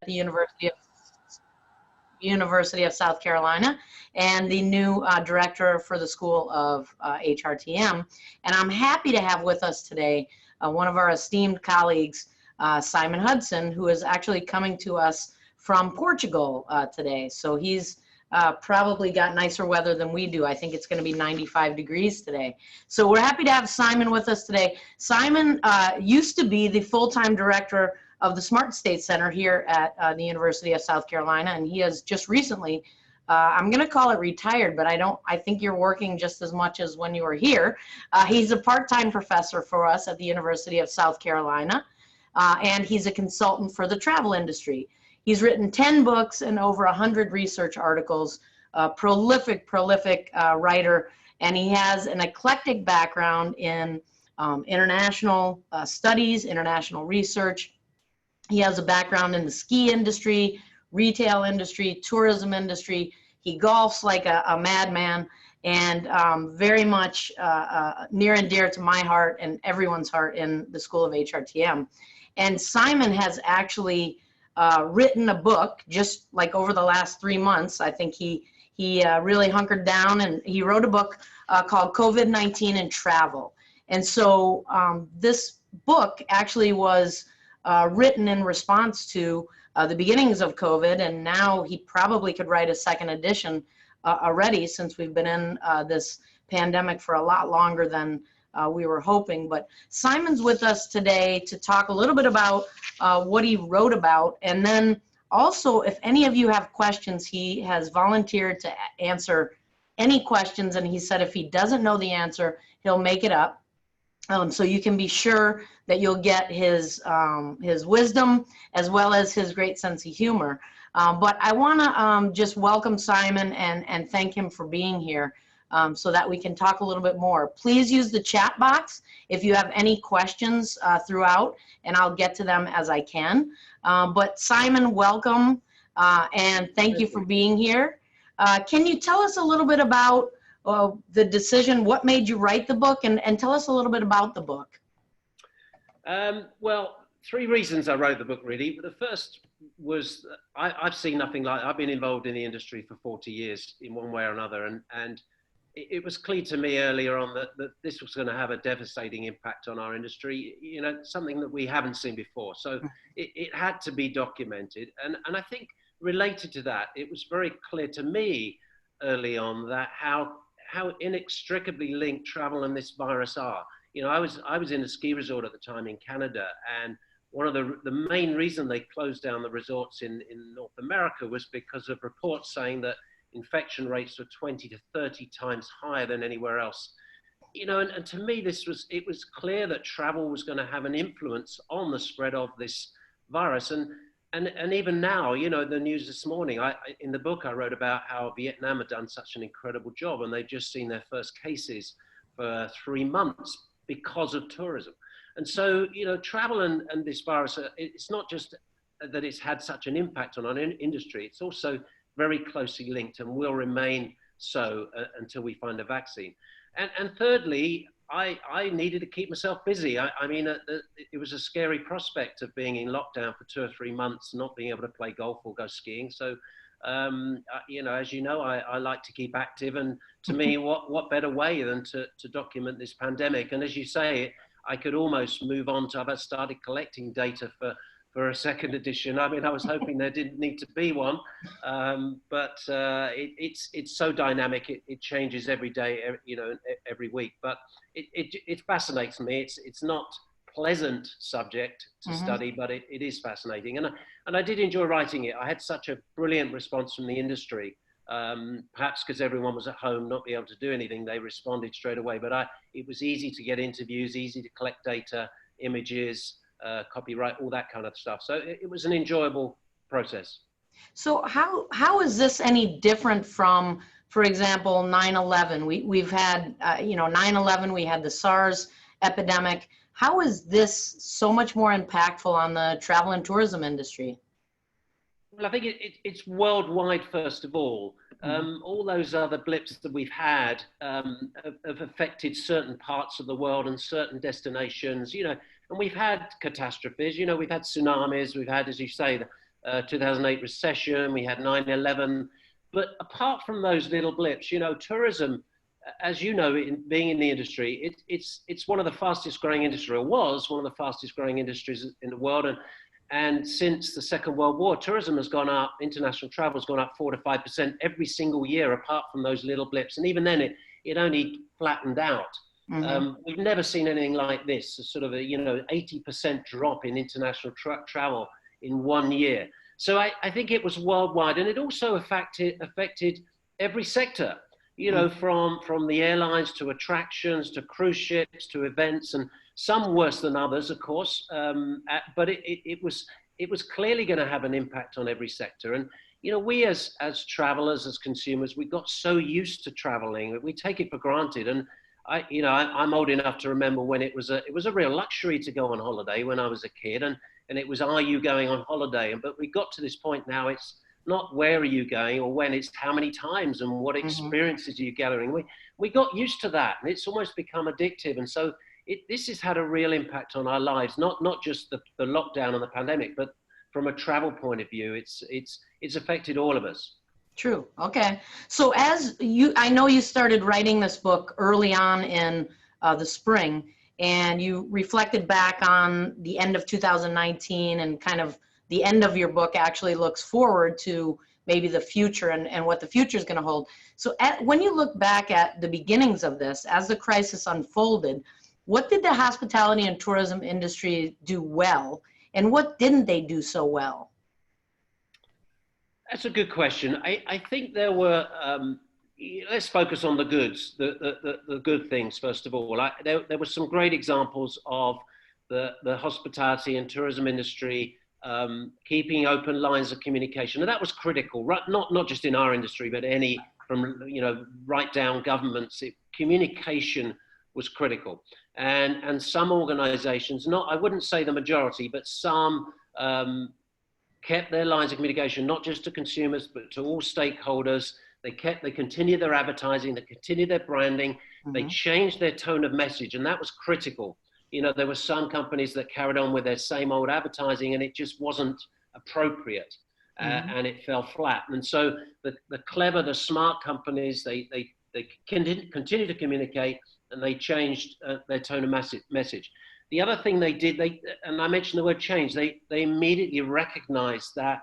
the University of South Carolina, and the new director for the School of HRTM. And I'm happy to have with us today one of our esteemed colleagues, Simon Hudson, who is actually coming to us from Portugal today. So he's probably got nicer weather than we do. I think it's going to be 95 degrees today. So we're happy to have Simon with us today. Simon used to be the full-time director of the Smart State Center here at the University of South Carolina, and he has just recently, I'm going to call it retired, but I think you're working just as much as when you were here. He's a part-time professor for us at the University of South Carolina, and he's a consultant for the travel industry. He's written 10 books and over 100 research articles, prolific writer, and he has an eclectic background in international studies, international research. He has a background in the ski industry, retail industry, tourism industry. He golfs like a madman, and very much near and dear to my heart and everyone's heart in the School of HRTM. And Simon has actually written a book just like over the last 3 months. I think he really hunkered down and he wrote a book called COVID-19 and Travel. And so this book actually was written in response to the beginnings of COVID, and now he probably could write a second edition already, since we've been in this pandemic for a lot longer than we were hoping. But Simon's with us today to talk a little bit about what he wrote about, and then also, if any of you have questions, he has volunteered to answer any questions, and he said if he doesn't know the answer, he'll make it up. So you can be sure that you'll get his wisdom as well as his great sense of humor. But I want to just welcome Simon and thank him for being here so that we can talk a little bit more. Please use the chat box if you have any questions throughout, and I'll get to them as I can. But Simon, welcome, and thank you for being here. Can you tell us a little bit about the decision, what made you write the book, and tell us a little bit about the book? Well, 3 reasons I wrote the book, really. The first was I've seen nothing like, I've been involved in the industry for 40 years in one way or another, and it was clear to me earlier on that this was going to have a devastating impact on our industry, you know, something that we haven't seen before. So it had to be documented. And I think related to that, it was very clear to me early on that how inextricably linked travel and this virus are. You know, I was in a ski resort at the time in Canada, and one of the main reason they closed down the resorts in North America was because of reports saying that infection rates were 20 to 30 times higher than anywhere else. You know, and to me, it was clear that travel was going to have an influence on the spread of this virus. And even now, you know, the news this morning, in the book, I wrote about how Vietnam had done such an incredible job, and they've just seen their first cases for 3 months because of tourism. And so, you know, travel and this virus, it's not just that it's had such an impact on our industry, it's also very closely linked and will remain so until we find a vaccine. And thirdly, I needed to keep myself busy. I mean, it was a scary prospect of being in lockdown for 2 or 3 months, not being able to play golf or go skiing. So, you know, as you know, I like to keep active. And to me, what better way than to document this pandemic? And as you say, I could almost move on to, I've started collecting data for a second edition. I mean, I was hoping there didn't need to be one, but it's so dynamic. It changes every day, you know, every week. But it fascinates me. It's not pleasant subject to study, but it is fascinating. And I did enjoy writing it. I had such a brilliant response from the industry. Perhaps because everyone was at home, not be able to do anything, they responded straight away. But it was easy to get interviews, easy to collect data, images, copyright, all that kind of stuff. So it was an enjoyable process. So how is this any different from, for example, 9/11? We've had, you know, 9/11, we had the SARS epidemic. How is this so much more impactful on the travel and tourism industry? Well, I think it's worldwide, first of all. All those other blips that we've had have affected certain parts of the world and certain destinations, you know, and we've had catastrophes, you know, we've had tsunamis, we've had, as you say, 2008 recession, we had 9/11. But apart from those little blips, you know, tourism, as you know, being in the industry, it's one of the fastest growing industries, or was one of the fastest growing industries in the world. And since the Second World War, tourism has gone up, international travel has gone up 4 to 5% every single year, apart from those little blips. And even then, it only flattened out. We've never seen anything like this, a sort of a, you know, 80% drop in international travel in 1 year. So I think it was worldwide, and it also affected every sector, you know, from the airlines to attractions to cruise ships to events, and some worse than others, of course. But it was clearly going to have an impact on every sector. And you know, we as travelers, as consumers, we got so used to traveling that we take it for granted. And I'm old enough to remember when it was a real luxury to go on holiday when I was a kid, and it was, are you going on holiday? But we got to this point now, it's not where are you going or when, it's how many times and what experiences are you gathering. We got used to that, and it's almost become addictive. And so this has had a real impact on our lives, not just the lockdown and the pandemic, but from a travel point of view, it's affected all of us. True. Okay. So I know you started writing this book early on in the spring, and you reflected back on the end of 2019, and kind of the end of your book actually looks forward to maybe the future and what the future is going to hold. So when you look back at the beginnings of this, as the crisis unfolded, what did the hospitality and tourism industry do well, and what didn't they do so well? That's a good question. I think there were, let's focus on the goods, the good things, first of all. There were some great examples of the hospitality and tourism industry keeping open lines of communication. And that was critical, right? Not just in our industry, but from right down governments. Communication was critical. And some organizations, I wouldn't say the majority, but some kept their lines of communication, not just to consumers, but to all stakeholders. They continued their advertising, they continued their branding, they changed their tone of message, and that was critical. You know, there were some companies that carried on with their same old advertising, and it just wasn't appropriate, and it fell flat. And so the smart companies, they continued to communicate, and they changed their tone of message. The other thing they did, and I mentioned the word change, they immediately recognized that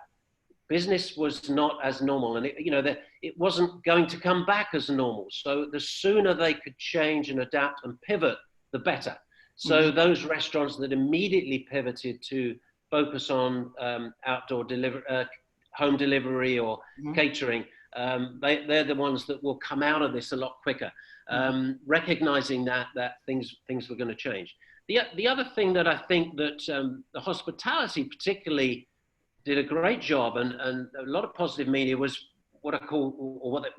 business was not as normal, and that it wasn't going to come back as normal. So the sooner they could change and adapt and pivot, the better. So those restaurants that immediately pivoted to focus on outdoor home delivery or catering, they're the ones that will come out of this a lot quicker, recognizing that things were going to change. The other thing that I think that the hospitality particularly did a great job, and a lot of positive media, was what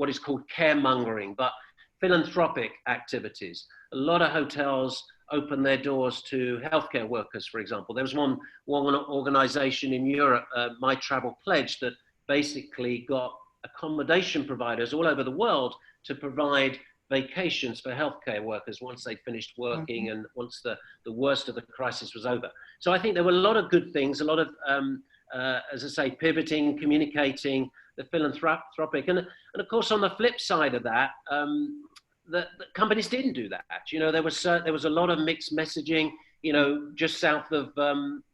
is called caremongering, but philanthropic activities. A lot of hotels opened their doors to healthcare workers, for example. There was one organization in Europe, My Travel Pledge, that basically got accommodation providers all over the world to provide vacations for healthcare workers once they finished working and once the worst of the crisis was over. So I think there were a lot of good things, a lot of, as I say, pivoting, communicating, the philanthropic. And of course, on the flip side of that, the companies didn't do that. You know, there was a lot of mixed messaging, you know, just south of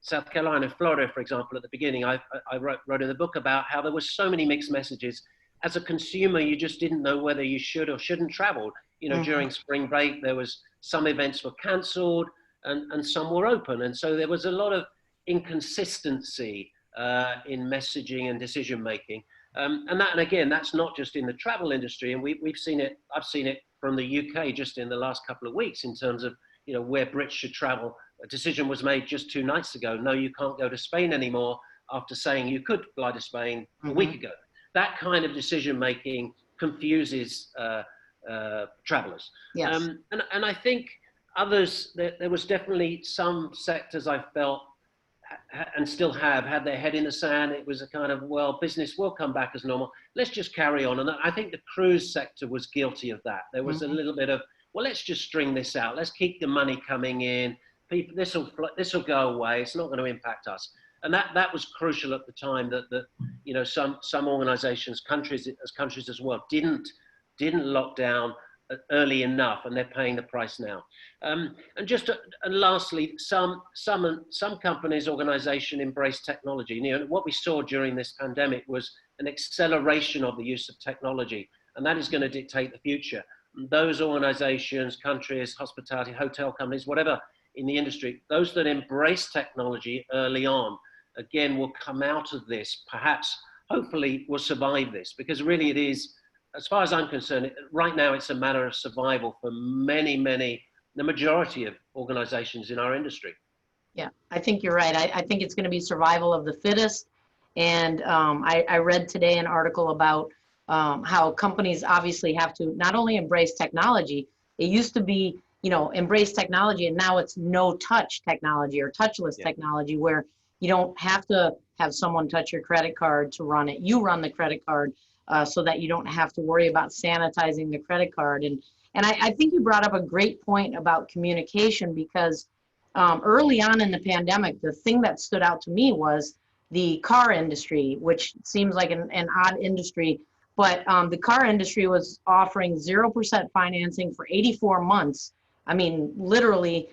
South Carolina, Florida, for example. At the beginning, I wrote in the book about how there were so many mixed messages. As a consumer, you just didn't know whether you should or shouldn't travel. You know, during spring break, there was some events were canceled and some were open. And so there was a lot of inconsistency in messaging and decision making. And again, that's not just in the travel industry. And we've seen it, I've seen it from the UK just in the last couple of weeks in terms of, you know, where Brits should travel. A decision was made just 2 nights ago. No, you can't go to Spain anymore, after saying you could fly to Spain a week ago. That kind of decision making confuses travelers. Yes. And I think others, there was definitely some sectors I felt and still have had their head in the sand. It was a kind of, well, business will come back as normal. Let's just carry on. And I think the cruise sector was guilty of that. There was a little bit of, well, let's just string this out. Let's keep the money coming in. People, this will go away. It's not going to impact us. And that was crucial at the time, that you know, some organizations, countries as well, didn't lock down early enough, and they're paying the price now. And lastly, some companies, organizations embrace technology. You know, what we saw during this pandemic was an acceleration of the use of technology, and that is going to dictate the future. Those organizations, countries, hospitality, hotel companies, whatever in the industry, those that embrace technology early on, again, will come out of this, perhaps, hopefully will survive this, because really it is, as far as I'm concerned, right now it's a matter of survival for the majority of organizations in our industry. Yeah, I think you're right. I think it's going to be survival of the fittest. And I read today an article about how companies obviously have to not only embrace technology, it used to be, you know, embrace technology, and now it's no touch technology or touchless technology, where you don't have to have someone touch your credit card to run it. You run the credit card so that you don't have to worry about sanitizing the credit card. And I think you brought up a great point about communication, because early on in the pandemic, the thing that stood out to me was the car industry, which seems like an odd industry, but the car industry was offering 0% financing for 84 months. I mean, literally,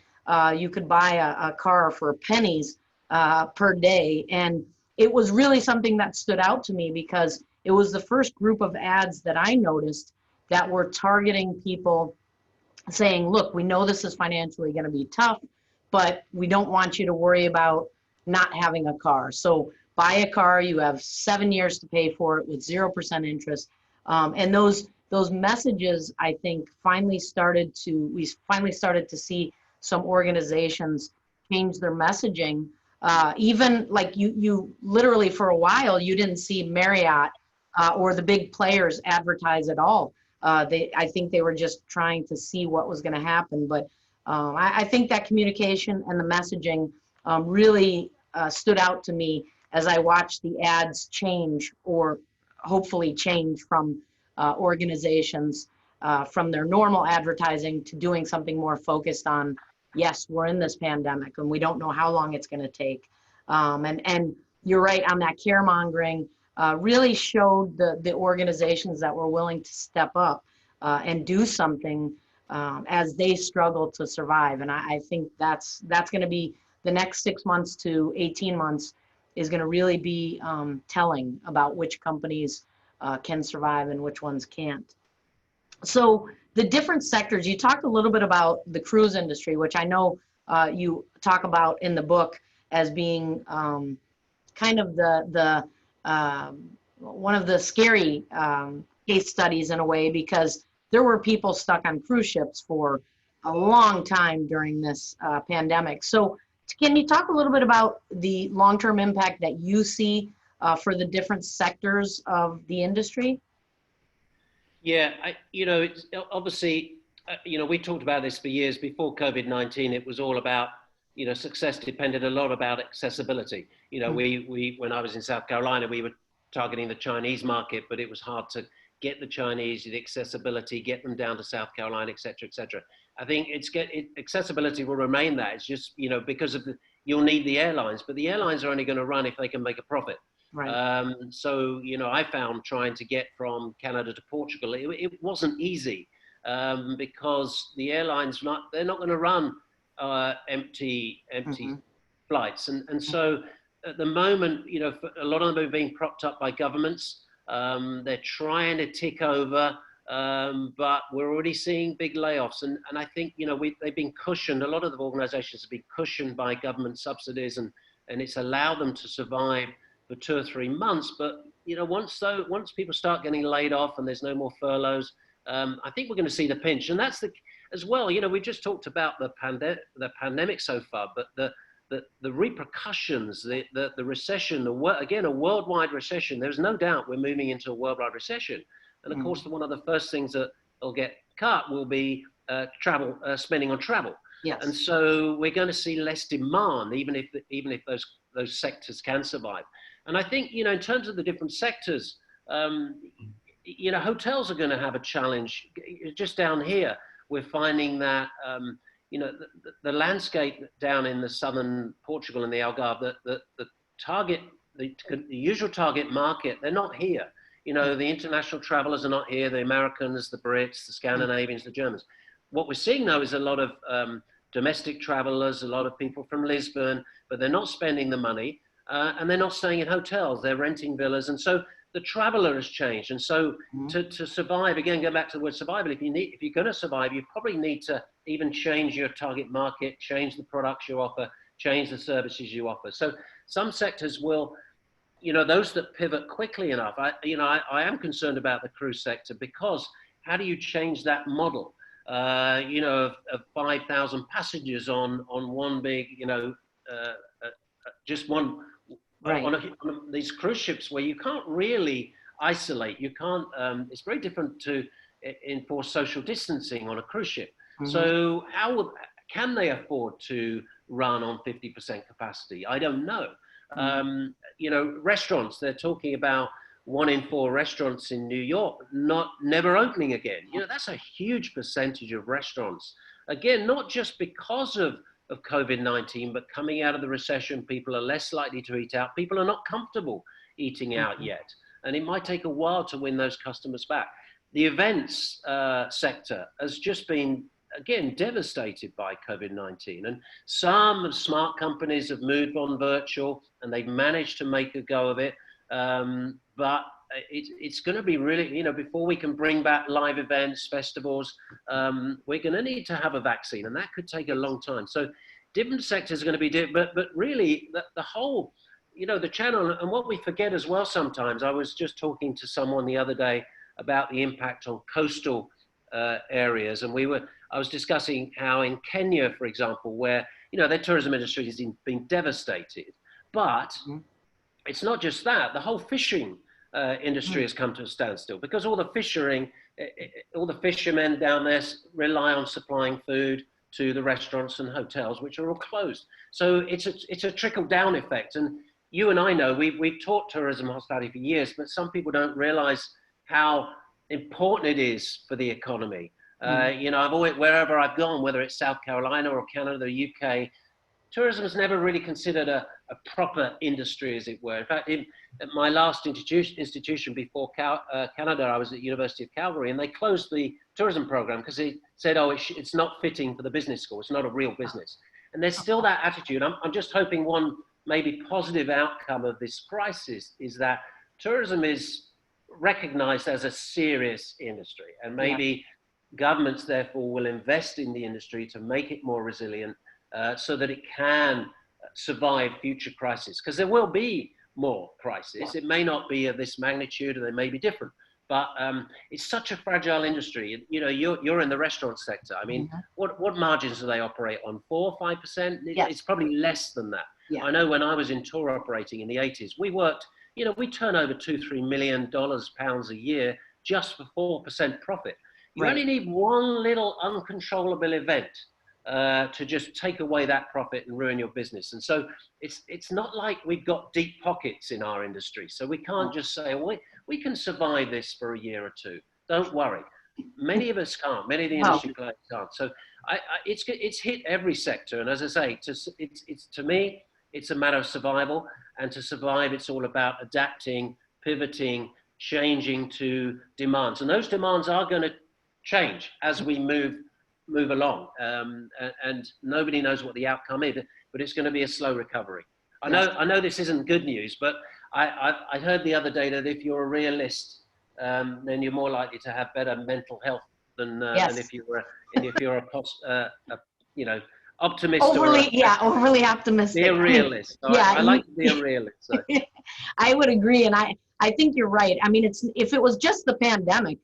you could buy a car for pennies per day. And it was really something that stood out to me, because it was the first group of ads that I noticed that were targeting people, saying, look, we know this is financially going to be tough, but we don't want you to worry about not having a car. So buy a car, you have 7 years to pay for it with 0% interest. And those messages, I think, we finally started to see some organizations change their messaging. Even like you literally, for a while, you didn't see Marriott or the big players advertise at all. I think they were just trying to see what was going to happen. But I think that communication and the messaging really stood out to me as I watched the ads change, or hopefully change, from organizations from their normal advertising to doing something more focused on, yes, we're in this pandemic and we don't know how long it's going to take. And you're right on that, caremongering really showed the organizations that were willing to step up and do something as they struggle to survive. And I think that's going to be the next 6 months to 18 months is going to really be telling about which companies can survive and which ones can't. So the different sectors, you talked a little bit about the cruise industry, which I know you talk about in the book as being kind of the one of the scary case studies in a way, because there were people stuck on cruise ships for a long time during this pandemic. So can you talk a little bit about the long-term impact that you see for the different sectors of the industry? Yeah, it's obviously, we talked about this for years. Before COVID-19, it was all about, success depended a lot about accessibility. When I was in South Carolina, we were targeting the Chinese market, but it was hard to get the Chinese, the accessibility, get them down to South Carolina, et cetera, et cetera. I think accessibility will remain that. It's just, because of you'll need the airlines, but the airlines are only going to run if they can make a profit. Right. So, I found trying to get from Canada to Portugal, it wasn't easy because the airlines, they're not going to run empty flights. And so at the moment, a lot of them are being propped up by governments. They're trying to tick over, but we're already seeing big layoffs. And I think, they've been cushioned. A lot of the organizations have been cushioned by government subsidies, and it's allowed them to survive for 2 or 3 months. But, once people start getting laid off and there's no more furloughs, I think we're going to see the pinch. And that's as well, we just talked about the pandemic so far, but the repercussions, the recession, again, a worldwide recession. There's no doubt we're moving into a worldwide recession. And of course, one of the first things that will get cut will be travel, spending on travel. Yes. And so we're going to see less demand, even if those sectors can survive. And I think, in terms of the different sectors, hotels are going to have a challenge. Just down here, we're finding that, the landscape down in the southern Portugal and the Algarve, the the usual target market, they're not here. You know, the international travelers are not here, the Americans, the Brits, the Scandinavians, the Germans. What we're seeing now is a lot of domestic travelers, a lot of people from Lisbon, but they're not spending the money and they're not staying in hotels, they're renting villas. And so the traveler has changed. And so to survive, again, go back to the word survival, if you're going to survive, you probably need to even change your target market, change the products you offer, change the services you offer. So some sectors will, you know, those that pivot quickly enough. I am concerned about the cruise sector, because how do you change that model? You know, of 5,000 passengers on one big, you know, just one, right. on these cruise ships where you can't really isolate. You can't. It's very different to enforce social distancing on a cruise ship. So can they afford to run on 50% capacity? I don't know. You know, restaurants, they're talking about 1 in 4 restaurants in New York never opening again. You know, that's a huge percentage of restaurants. Again, not just because of COVID-19, but coming out of the recession, people are less likely to eat out. People are not comfortable eating out yet. And it might take a while to win those customers back. The events sector has just been, again, devastated by COVID-19. And some smart companies have moved on virtual and they've managed to make a go of it. But it's going to be really, you know, before we can bring back live events, festivals, we're going to need to have a vaccine, and that could take a long time. So different sectors are going to be different, but really the whole, you know, the channel, and what we forget as well sometimes, I was just talking to someone the other day about the impact on coastal areas, and I was discussing how in Kenya, for example, where, you know, their tourism industry has been devastated, but it's not just that. The whole fishing industry has come to a standstill, because all the fishermen down there rely on supplying food to the restaurants and hotels, which are all closed. So it's a trickle down effect. And you and I know, we've taught tourism hospitality for years, but some people don't realize how important it is for the economy. You know, wherever I've gone, whether it's South Carolina or Canada, the UK, tourism is never really considered a proper industry, as it were. In fact, at my last institution before Canada, I was at University of Calgary, and they closed the tourism program because they said, oh, it's not fitting for the business school. It's not a real business. And there's still that attitude. I'm just hoping one maybe positive outcome of this crisis is that tourism is recognized as a serious industry, and maybe governments therefore will invest in the industry to make it more resilient, so that it can survive future crises. Because there will be more crises. It may not be of this magnitude, or they may be different. But it's such a fragile industry. You know, you're in the restaurant sector. I mean, what margins do they operate on? 4 or 5%? It's probably less than that. I know when I was in tour operating in the 80s, we worked, you know, we turn over $2-3 million pounds a year just for 4% profit. You only need one little uncontrollable event to just take away that profit and ruin your business. And so it's not like we've got deep pockets in our industry. So we can't just say, well, we can survive this for a year or two. Don't worry. Many of us can't. Many of the industry players can't. So it's hit every sector. And as I say, to me, it's a matter of survival. And to survive, it's all about adapting, pivoting, changing to demands. And those demands are going to change as we move along, and nobody knows what the outcome is, but it's going to be a slow recovery. I know this isn't good news, but I heard the other day that if you're a realist, then you're more likely to have better mental health than if you're a you know, optimist. Overly optimistic. Be a realist. I like to be a realist. So. I would agree, and I think you're right. I mean, if it was just the pandemic,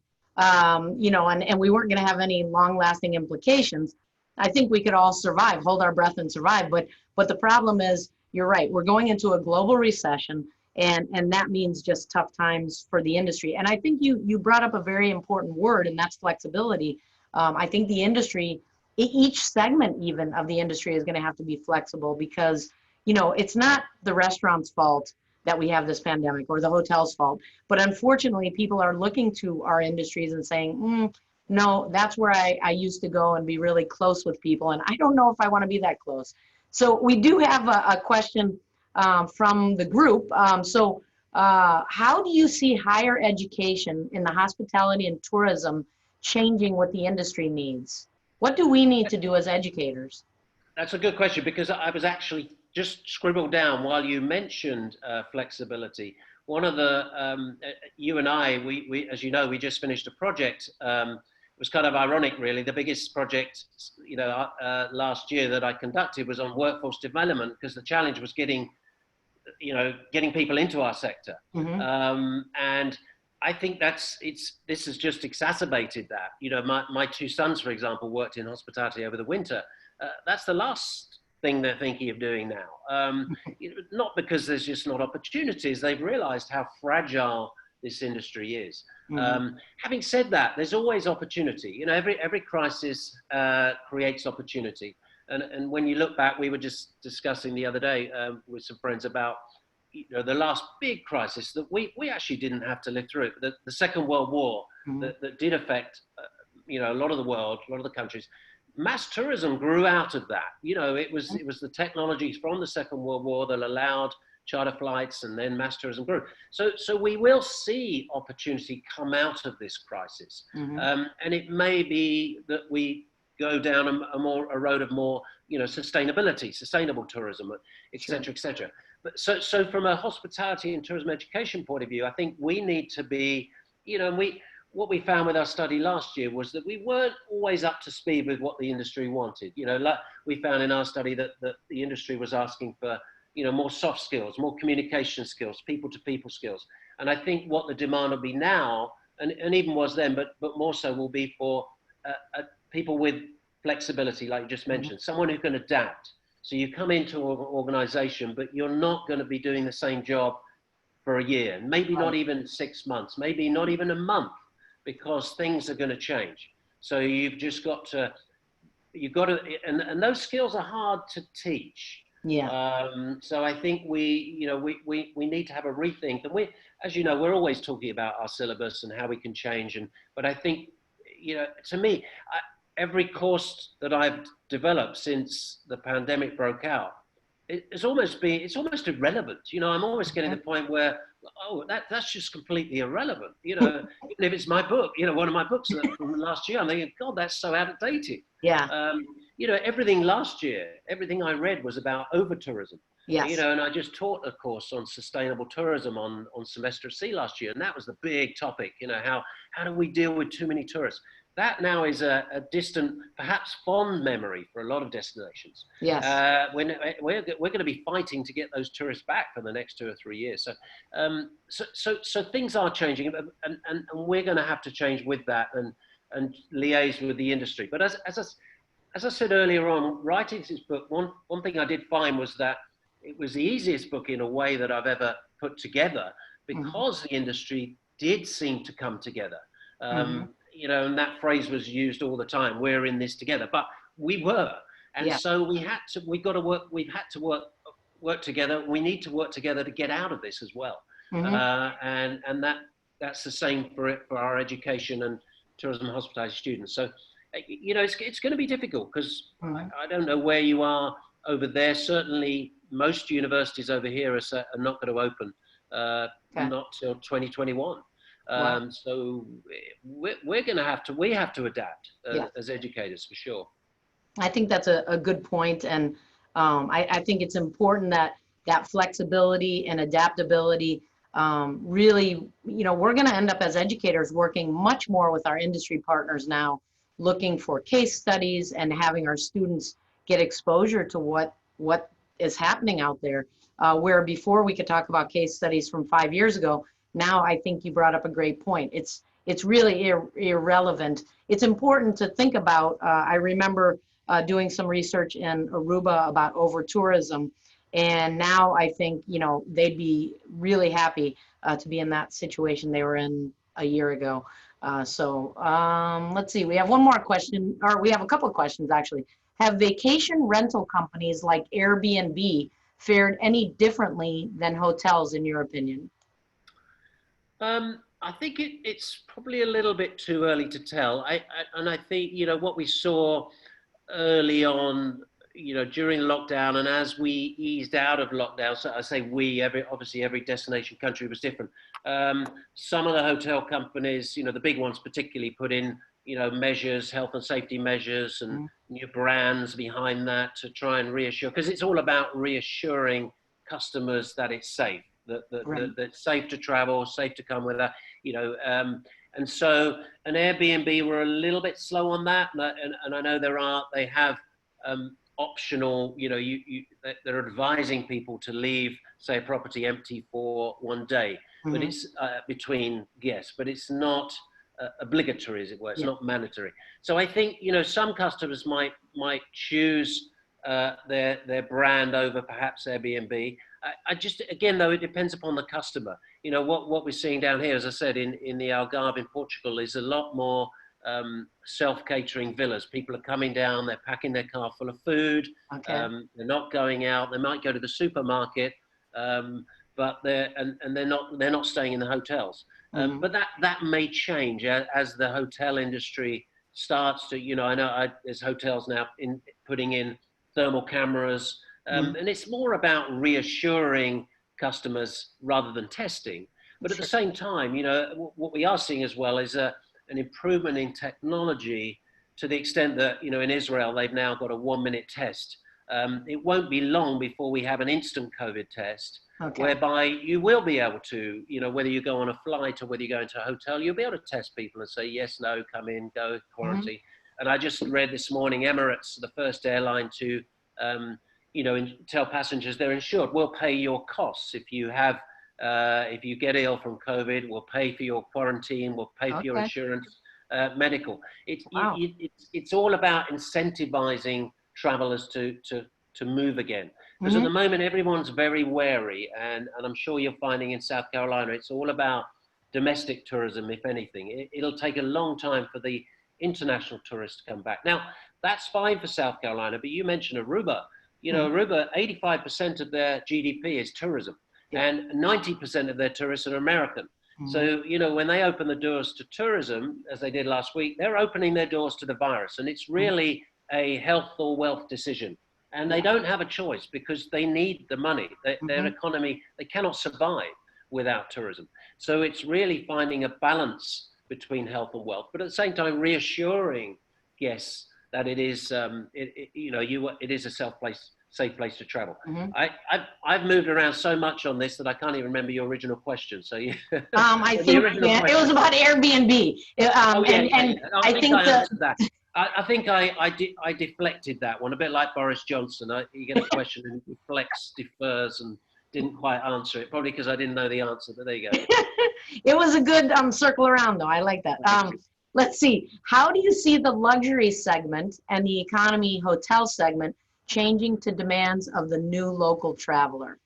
you know, and we weren't going to have any long-lasting implications, I think we could all survive, hold our breath and survive. But the problem is, you're right, we're going into a global recession, and that means just tough times for the industry. And I think you brought up a very important word, and that's flexibility. I think the industry, each segment even of the industry, is going to have to be flexible, because, you know, it's not the restaurant's fault that we have this pandemic, or the hotel's fault. But unfortunately, people are looking to our industries and saying, no, that's where I used to go and be really close with people, and I don't know if I want to be that close. So we do have a question from the group. How do you see higher education in the hospitality and tourism changing what the industry needs? What do we need to do as educators? That's a good question, because I was actually just scribbled down while you mentioned flexibility. One of the, you and I, we, as you know, we just finished a project. It was kind of ironic, really. The biggest project, last year that I conducted was on workforce development, because the challenge was getting people into our sector. And I think this has just exacerbated that. My two sons, for example, worked in hospitality over the winter. That's the last thing they're thinking of doing now. Not because there's just not opportunities. They've realized how fragile this industry is. Having said that, there's always opportunity. Every crisis creates opportunity. And when you look back, we were just discussing the other day with some friends about the last big crisis that we actually didn't have to live through. The Second World War that did affect a lot of the world, a lot of the countries. Mass tourism grew out of that. It was the technologies from the Second World War that allowed charter flights, and then mass tourism grew. So we will see opportunity come out of this crisis. And it may be that we go down a road of more, sustainability, sustainable tourism, et cetera, et cetera. But so from a hospitality and tourism education point of view, I think we need to be, what we found with our study last year was that we weren't always up to speed with what the industry wanted. Like we found in our study that the industry was asking for, more soft skills, more communication skills, people-to-people skills. And I think what the demand will be now, and even was then, but more so, will be for people with flexibility, like you just mentioned, someone who can adapt. So you come into an organization, but you're not going to be doing the same job for a year, maybe not even 6 months, maybe not even a month, because things are going to change. So you've just got to, and those skills are hard to teach. So I think we need to have a rethink, and as you know, we're always talking about our syllabus and how we can change. But I think, to me, every course that I've developed since the pandemic broke out, it's almost irrelevant. I'm always getting to the point where, that's just completely irrelevant. Even if it's my book, one of my books from last year, I'm thinking, God, that's so outdated. Everything last year, everything I read was about over-tourism. And I just taught a course on sustainable tourism on semester C last year. And that was the big topic, how do we deal with too many tourists? That now is a distant, perhaps fond memory for a lot of destinations. When we're going to be fighting to get those tourists back for the next 2 or 3 years. So things are changing, and we're going to have to change with that and liaise with the industry. But as I said earlier on, writing this book, one thing I did find was that it was the easiest book in a way that I've ever put together, because the industry did seem to come together. And that phrase was used all the time. We're in this together, but we were, and so we've had to work together. We need to work together to get out of this as well. And that's the same for our education and tourism and hospitality students. So, it's going to be difficult, because I don't know where you are over there. Certainly, most universities over here are not going to open not till 2021. So we have to adapt as educators, for sure. I think that's a good point. And I think it's important that flexibility and adaptability really, we're going to end up as educators working much more with our industry partners now, looking for case studies and having our students get exposure to what is happening out there. Where before we could talk about case studies from 5 years ago, now I think you brought up a great point. It's really irrelevant. It's important to think about. I remember doing some research in Aruba about over-tourism, and now I think they'd be really happy to be in that situation they were in a year ago. Let's see. We have one more question, or we have a couple of questions actually. Have vacation rental companies like Airbnb fared any differently than hotels, in your opinion? I think it's probably a little bit too early to tell. And I think, what we saw early on, during lockdown and as we eased out of lockdown, so I say we, obviously every destination country was different. Some of the hotel companies, the big ones particularly, put in, measures, health and safety measures and new brands behind that to try and reassure, because it's all about reassuring customers that it's safe, that it's safe to travel, safe to come with that, and so an Airbnb were a little bit slow on that. And I know they have optional, they're advising people to leave, say, a property empty for one day, but it's between guests, but it's not obligatory, as it were. It's not mandatory. So I think, some customers might choose their brand over perhaps Airbnb. I just, again, though, it depends upon the customer. What we're seeing down here, as I said, in the Algarve in Portugal, is a lot more self-catering villas. People are coming down, they're packing their car full of food. They're not going out. They might go to the supermarket, but they're not staying in the hotels. But that may change as the hotel industry starts to, I know there's hotels now putting in thermal cameras, and it's more about reassuring customers rather than testing. But at the same time, what we are seeing as well is an improvement in technology, to the extent that, in Israel, they've now got a 1-minute test. It won't be long before we have an instant COVID test, whereby you will be able to, whether you go on a flight or whether you go into a hotel, you'll be able to test people and say, yes, no, come in, go, quarantine. And I just read this morning, Emirates, the first airline to, tell passengers they're insured. We'll pay your costs if you get ill from COVID. We'll pay for your quarantine. We'll pay for your insurance, medical. It's all about incentivizing travelers to move again. Because at the moment, everyone's very wary. And I'm sure you're finding in South Carolina, it's all about domestic tourism, if anything. It'll take a long time for the international tourists to come back. Now, that's fine for South Carolina, but you mentioned Aruba. Aruba, 85% of their GDP is tourism, and 90% of their tourists are American. So, when they open the doors to tourism, as they did last week, they're opening their doors to the virus. And it's really a health or wealth decision. And they don't have a choice because they need the money. Their economy, they cannot survive without tourism. So it's really finding a balance between health and wealth, but at the same time reassuring guests that it is, it is a safe place to travel. I've moved around so much on this that I can't even remember your original question. So I think it was about Airbnb. I think I deflected that one, a bit like Boris Johnson. You get a question and deflects, defers, and didn't quite answer it, probably because I didn't know the answer, but there you go. It was a good circle around, though. I like that. Let's see. How do you see the luxury segment and the economy hotel segment changing to demands of the new local traveler?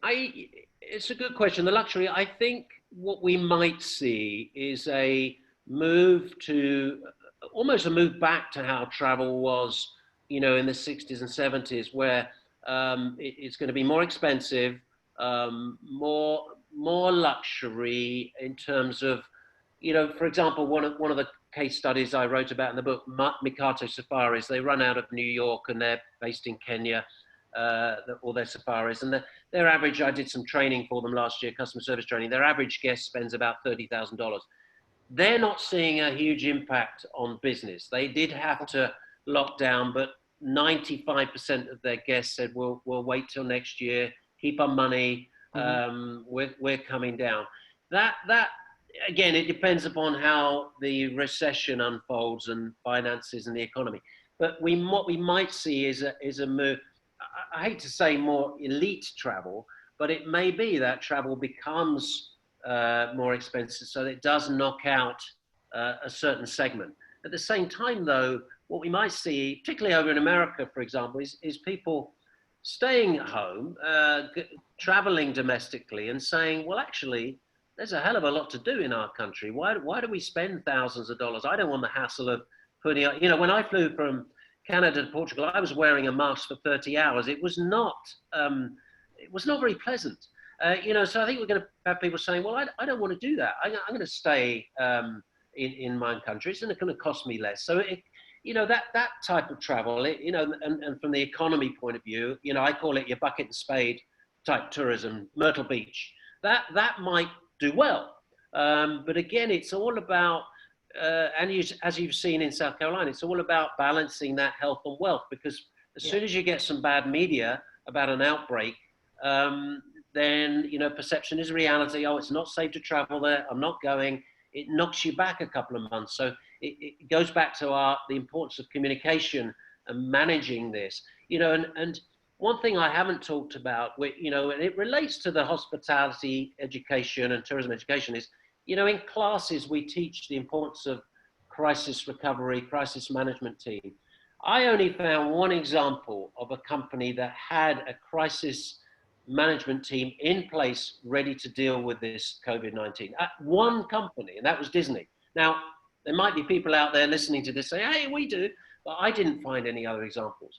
It's a good question. The luxury, I think what we might see is a move to, almost a move back to how travel was, in the 60s and 70s, where it's going to be more expensive, more luxury in terms of, for example, one of the case studies I wrote about in the book, Mikato Safaris. They run out of New York and they're based in Kenya, all their safaris. And their average, I did some training for them last year, customer service training. Their average guest spends about $30,000. They're not seeing a huge impact on business. They did have to lock down, but 95% of their guests said, we'll wait till next year, keep our money, we're coming down. That again, it depends upon how the recession unfolds and finances and the economy. But what we might see is a move. I hate to say more elite travel, but it may be that travel becomes more expensive, so it does knock out a certain segment. At the same time, though, what we might see, particularly over in America, for example, is people staying at home, traveling domestically, and saying, well, actually, there's a hell of a lot to do in our country. Why do we spend thousands of dollars? I don't want the hassle of putting, when I flew from Canada to Portugal, I was wearing a mask for 30 hours. It was not very pleasant. So I think we're going to have people saying, well, I don't want to do that. I'm going to stay in my country. It's going to cost me less. So that type of travel, and from the economy point of view, I call it your bucket and spade type tourism, Myrtle Beach. That might do well. But again, it's all about, as you've seen in South Carolina, it's all about balancing that health and wealth, because as soon as you get some bad media about an outbreak, then, perception is reality. Oh, it's not safe to travel there. I'm not going. It knocks you back a couple of months. So it goes back to the importance of communication and managing this, and one thing I haven't talked about, and it relates to the hospitality education and tourism education is, in classes, we teach the importance of crisis recovery, crisis management team. I only found one example of a company that had a crisis management team in place ready to deal with this COVID-19. One company, and that was Disney. Now, there might be people out there listening to this say, hey, we do, but I didn't find any other examples.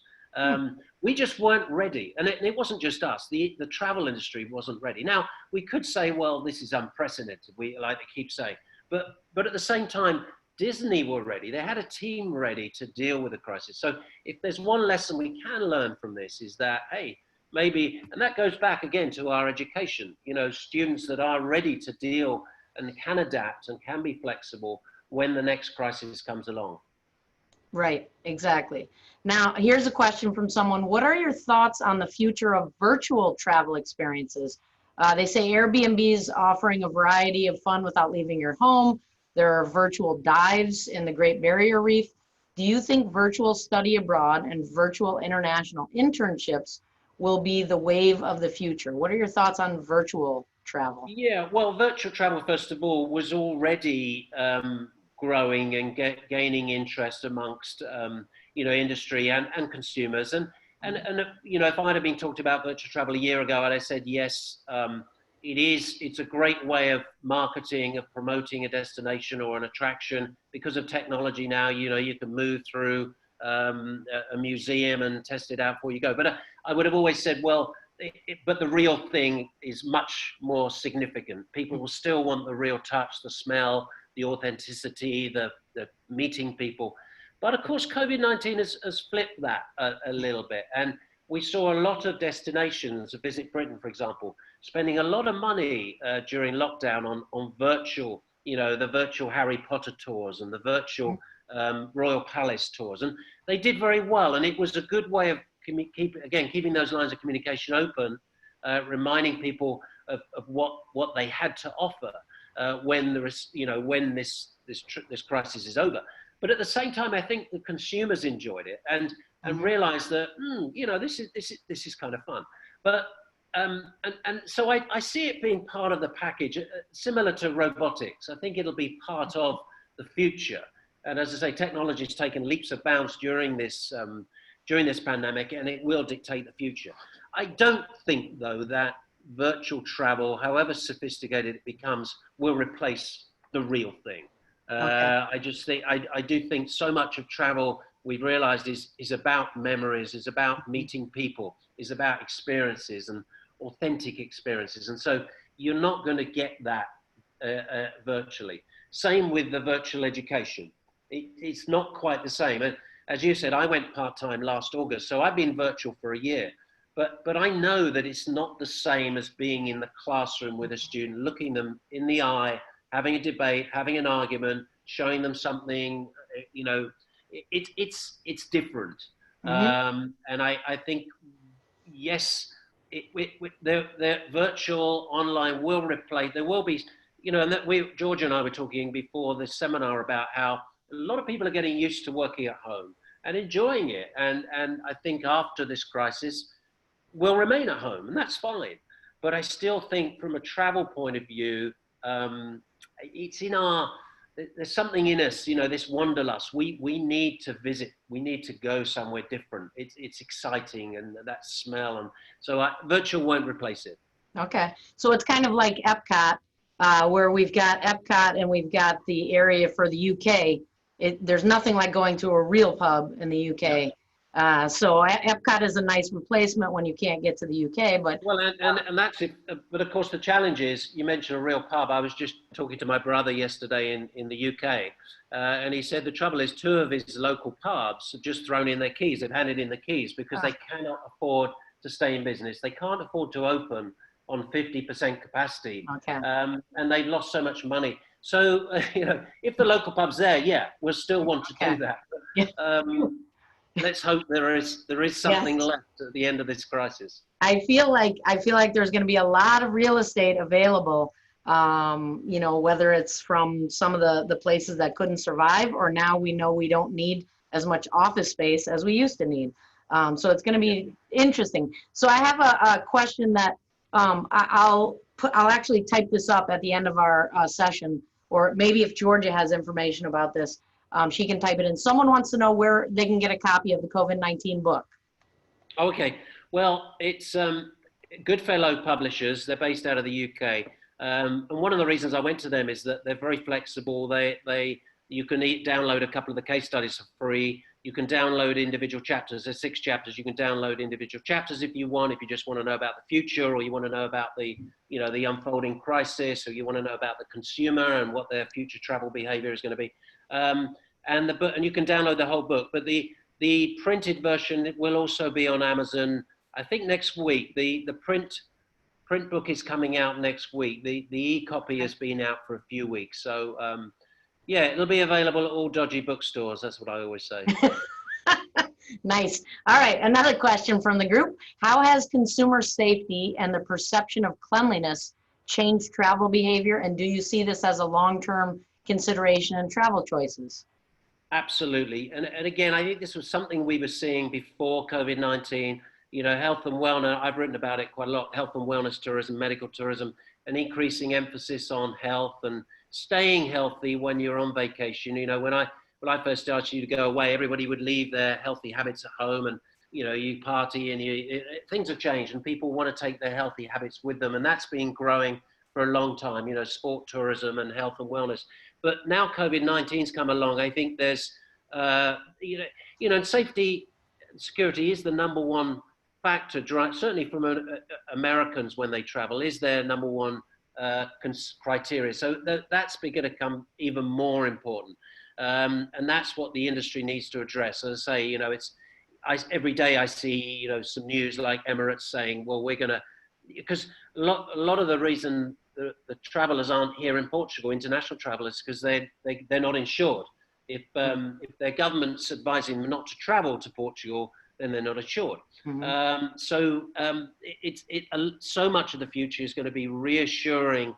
We just weren't ready. And it wasn't just us, the travel industry wasn't ready. Now, we could say, well, this is unprecedented, we like to keep saying, but at the same time, Disney were ready. They had a team ready to deal with the crisis. So if there's one lesson we can learn from this is that, hey, maybe, and that goes back again to our education, students that are ready to deal and can adapt and can be flexible when the next crisis comes along. Right, exactly. Now, here's a question from someone. What are your thoughts on the future of virtual travel experiences? They say Airbnb is offering a variety of fun without leaving your home. There are virtual dives in the Great Barrier Reef. Do you think virtual study abroad and virtual international internships will be the wave of the future? What are your thoughts on virtual travel? Yeah, well, virtual travel, first of all, was already growing and gaining interest amongst industry and consumers. And if I had been talked about virtual travel a year ago, I'd have said yes. It's a great way of marketing, of promoting a destination or an attraction. Because of technology now, you can move through a museum and test it out before you go. But I would have always said, well, but the real thing is much more significant. People will still want the real touch, the smell, the authenticity, the meeting people. But of course, COVID-19 has flipped that a little bit. And we saw a lot of destinations, Visit Britain, for example, spending a lot of money during lockdown on virtual, the virtual Harry Potter tours and the virtual Royal Palace tours. And they did very well. And it was a good way of keeping those lines of communication open, reminding people of what they had to offer when when this crisis is over. But at the same time, I think the consumers enjoyed it and realized that this is kind of fun. But and so I see it being part of the package, similar to robotics. I think it'll be part of the future. And as I say, technology has taken leaps of bounds during this pandemic, and it will dictate the future. I don't think, though, that virtual travel, however sophisticated it becomes, will replace the real thing. Okay. I do think so much of travel we've realized is about memories, is about meeting people, is about experiences and authentic experiences. And so you're not going to get that virtually. Same with the virtual education. It's not quite the same. And as you said, I went part-time last August, so I've been virtual for a year. But I know that it's not the same as being in the classroom with a student, looking them in the eye, having a debate, having an argument, showing them something. It's different. Mm-hmm. And I think, yes, the virtual online will replace. There will be, and that George and I were talking before this seminar about how a lot of people are getting used to working at home and enjoying it. And I think after this crisis, we'll remain at home, and that's fine. But I still think from a travel point of view, it's in there's something in us, this wanderlust. We need to visit. We need to go somewhere different. It's exciting, and that smell. And so virtual won't replace it. Okay. So it's kind of like Epcot, where we've got Epcot and we've got the area for the UK. There's nothing like going to a real pub in the UK. So Epcot is a nice replacement when you can't get to the UK, but Well, and that's it. But of course, the challenge is, you mentioned a real pub. I was just talking to my brother yesterday in the UK, and he said the trouble is two of his local pubs have just thrown in their keys. They've handed in the keys because they cannot afford to stay in business. They can't afford to open on 50% capacity, okay. And they've lost so much money. So, if the local pub's there, yeah, we'll still want to do that. Yeah. Let's hope there is something Yes. left at the end of this crisis. I feel like there's going to be a lot of real estate available. Whether it's from some of the places that couldn't survive, or now we know we don't need as much office space as we used to need. So it's going to be interesting. So I have a question that I'll actually type this up at the end of our session, or maybe if Georgia has information about this, she can type it in. Someone wants to know where they can get a copy of the COVID-19 book. Okay, well, it's Goodfellow Publishers. They're based out of the UK, and one of the reasons I went to them is that they're very flexible. You can download a couple of the case studies for free. You can download individual chapters. There's 6 chapters. You can download individual chapters if you want. If you just want to know about the future, or you want to know about the unfolding crisis, or you want to know about the consumer and what their future travel behavior is going to be. And the book, and you can download the whole book. But the printed version will also be on Amazon, I think, next week. The print book is coming out next week. The e-copy has been out for a few weeks. So yeah, it'll be available at all dodgy bookstores. That's what I always say. Nice. All right, another question from the group. How has consumer safety and the perception of cleanliness changed travel behavior? And do you see this as a long-term consideration in travel choices? Absolutely. And again, I think this was something we were seeing before COVID-19. Health and wellness, I've written about it quite a lot, health and wellness tourism, medical tourism, an increasing emphasis on health and staying healthy when you're on vacation. When I first started to go away, everybody would leave their healthy habits at home, and you party, and things have changed, and people want to take their healthy habits with them, and that's been growing for a long time. Sport tourism and health and wellness. But now COVID-19's come along. I think there's, and safety and security is the number one factor, certainly from Americans when they travel, is their number one criteria. So that's going to become even more important. And that's what the industry needs to address. As I say, every day I see, some news like Emirates saying, well, we're going to, because a lot of the reason the travelers aren't here in Portugal, international travelers, because they're not insured. If their government's advising them not to travel to Portugal, then they're not insured. Mm-hmm. So much of the future is going to be reassuring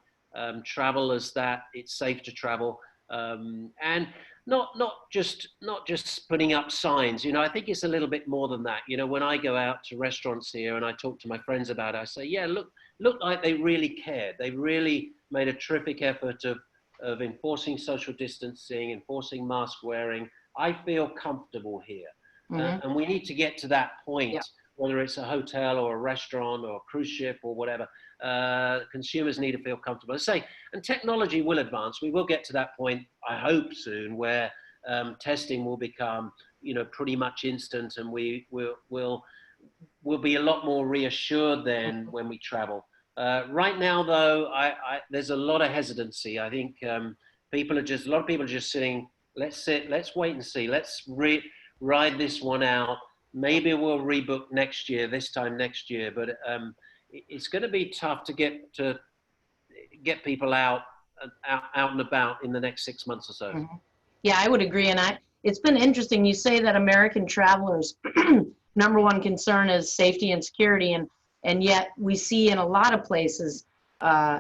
travelers that it's safe to travel, and not just putting up signs. I think it's a little bit more than that. When I go out to restaurants here and I talk to my friends about it, I say, yeah, look like they really cared. They really made a terrific effort of enforcing social distancing, enforcing mask wearing. I feel comfortable here. Mm-hmm. And we need to get to that point, yeah. Whether it's a hotel or a restaurant or a cruise ship or whatever. Consumers need to feel comfortable. I say, and technology will advance. We will get to that point, I hope soon, where testing will become, pretty much instant, and we'll be a lot more reassured then when we travel. Right now, though, there's a lot of hesitancy. I think a lot of people are just sitting. Let's wait and see. Let's ride this one out. Maybe we'll rebook this time next year, but it's going to be tough to get people out and about in the next 6 months or so. Mm-hmm. Yeah, I would agree. And it's been interesting. You say that American travelers' number one concern is safety and security, and yet we see in a lot of places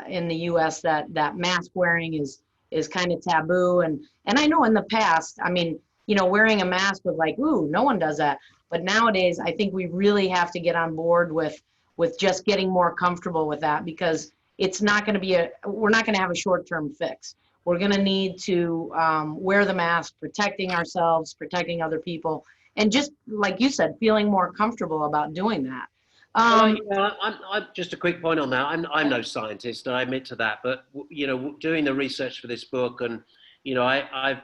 in the U.S. that mask wearing is kind of taboo. And I know in the past, wearing a mask was like, ooh, no one does that. But nowadays, I think we really have to get on board with just getting more comfortable with that, because it's not going to be we're not going to have a short-term fix. We're going to need to wear the mask, protecting ourselves, protecting other people, and just like you said, feeling more comfortable about doing that. I'm just a quick point on that. I'm no scientist, I admit to that, but doing the research for this book, and I've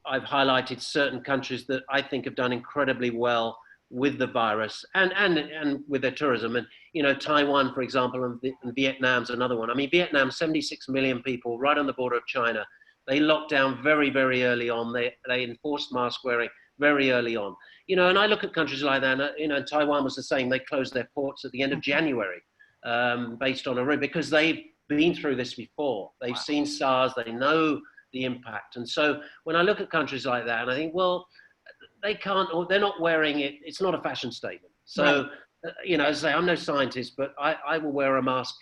highlighted certain countries that I think have done incredibly well with the virus and with their tourism. And, you know, Taiwan, for example, and Vietnam's another one. I mean, Vietnam, 76 million people right on the border of China. They locked down very, very early on. They enforced mask wearing very early on. You know, and I look at countries like that, and, you know, Taiwan was the same. They closed their ports at the end of January based on because they've been through this before. They've seen SARS, they know the impact. And so when I look at countries like that, and I think, well, they can't, or they're not wearing it. It's not a fashion statement. So, you know, as I say, I'm no scientist, but I will wear a mask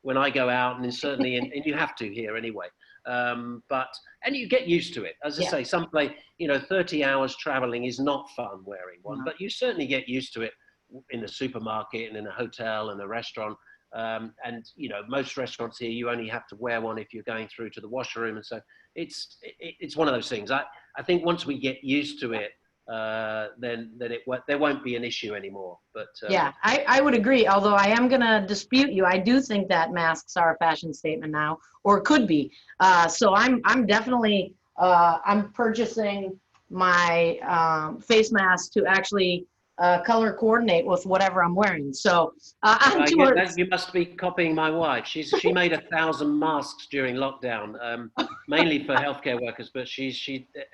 when I go out, and certainly, and you have to here anyway. And you get used to it. As I say, some play, you know, 30 hours traveling is not fun wearing one, but you certainly get used to it in the supermarket and in a hotel and a restaurant. And, you know, most restaurants here, you only have to wear one if you're going through to the washroom. And so it's one of those things. I think once we get used to it, then there won't be an issue anymore. But yeah, I would agree. Although I am going to dispute you. I do think that masks are a fashion statement now, or could be. So I'm definitely I'm purchasing my face mask to actually color coordinate with whatever I'm wearing. So you must be copying my wife. She made 1,000 masks during lockdown, mainly for healthcare workers, but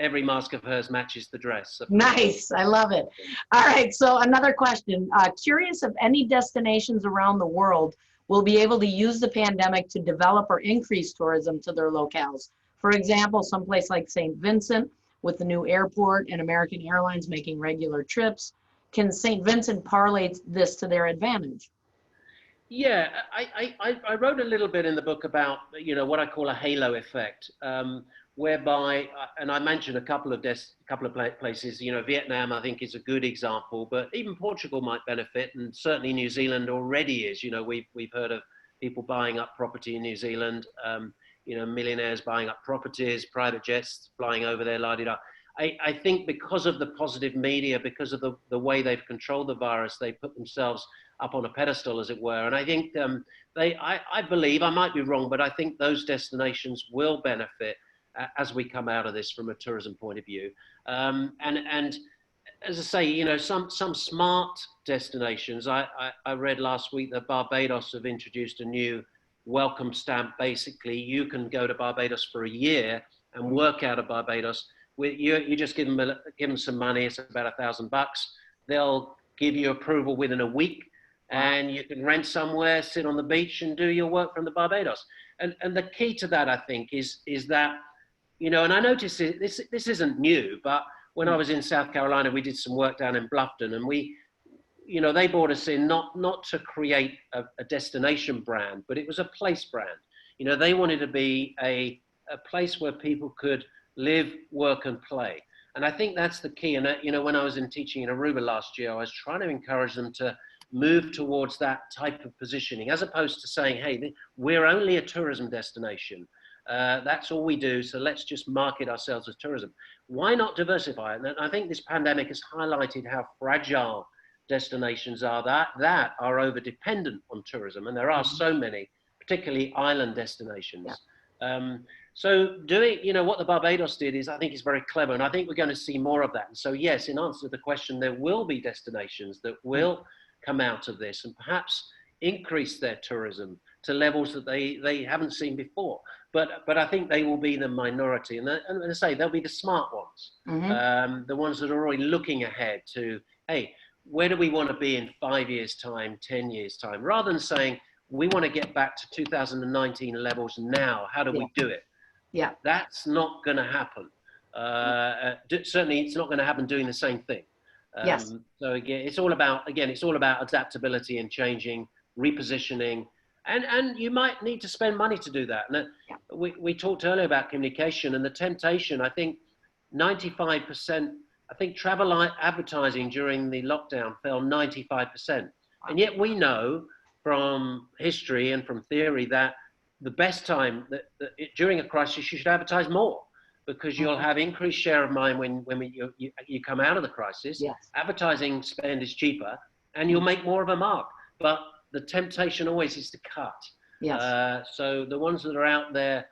every mask of hers matches the dress. So. Nice, I love it. All right, so another question. Curious if any destinations around the world will be able to use the pandemic to develop or increase tourism to their locales. For example, someplace like St. Vincent with the new airport and American Airlines making regular trips. Can St. Vincent parlay this to their advantage? Yeah, I wrote a little bit in the book about, you know, what I call a halo effect, whereby, and I mentioned a couple of places, you know, Vietnam, I think, is a good example, but even Portugal might benefit, and certainly New Zealand already is. You know, we've heard of people buying up property in New Zealand, you know, millionaires buying up properties, private jets flying over there, la-di-da. I think because of the positive media, because of the way they've controlled the virus, they put themselves up on a pedestal, as it were. And I think I believe, I might be wrong, but I think those destinations will benefit as we come out of this from a tourism point of view. And as I say, you know, some smart destinations, I read last week that Barbados have introduced a new welcome stamp. Basically, you can go to Barbados for a year and work out of Barbados. You just give them some money. It's about $1,000. They'll give you approval within a week, and you can rent somewhere, sit on the beach, and do your work from the Barbados. And the key to that, I think, is that, you know, and I noticed this isn't new, but when I was in South Carolina, we did some work down in Bluffton, and you know, they brought us in not to create a destination brand, but it was a place brand. You know, they wanted to be a place where people could live, work, and play. And I think that's the key. And, you know, when I was teaching in Aruba last year, I was trying to encourage them to move towards that type of positioning, as opposed to saying, hey, we're only a tourism destination. That's all we do. So let's just market ourselves as tourism. Why not diversify? And I think this pandemic has highlighted how fragile destinations are that are over dependent on tourism. And there are so many, particularly island destinations. Yeah. So doing, you know, what the Barbados did is, I think, is very clever. And I think we're going to see more of that. And so, yes, in answer to the question, there will be destinations that will come out of this and perhaps increase their tourism to levels that they haven't seen before. But I think they will be the minority. And I say, they'll be the smart ones, the ones that are already looking ahead to, hey, where do we want to be in 5 years' time, 10 years' time? Rather than saying, we want to get back to 2019 levels now. How do we do it? Yeah, that's not going to happen. Certainly, it's not going to happen doing the same thing. Yes. So again, it's all about adaptability and changing, repositioning, and you might need to spend money to do that. And we talked earlier about communication and the temptation. I think 95%. I think travel advertising during the lockdown fell 95%, and yet we know from history and from theory that the best time during a crisis, you should advertise more, because you'll have increased share of mind when you come out of the crisis. Yes. Advertising spend is cheaper, and you'll make more of a mark. But the temptation always is to cut. Yes. So the ones that are out there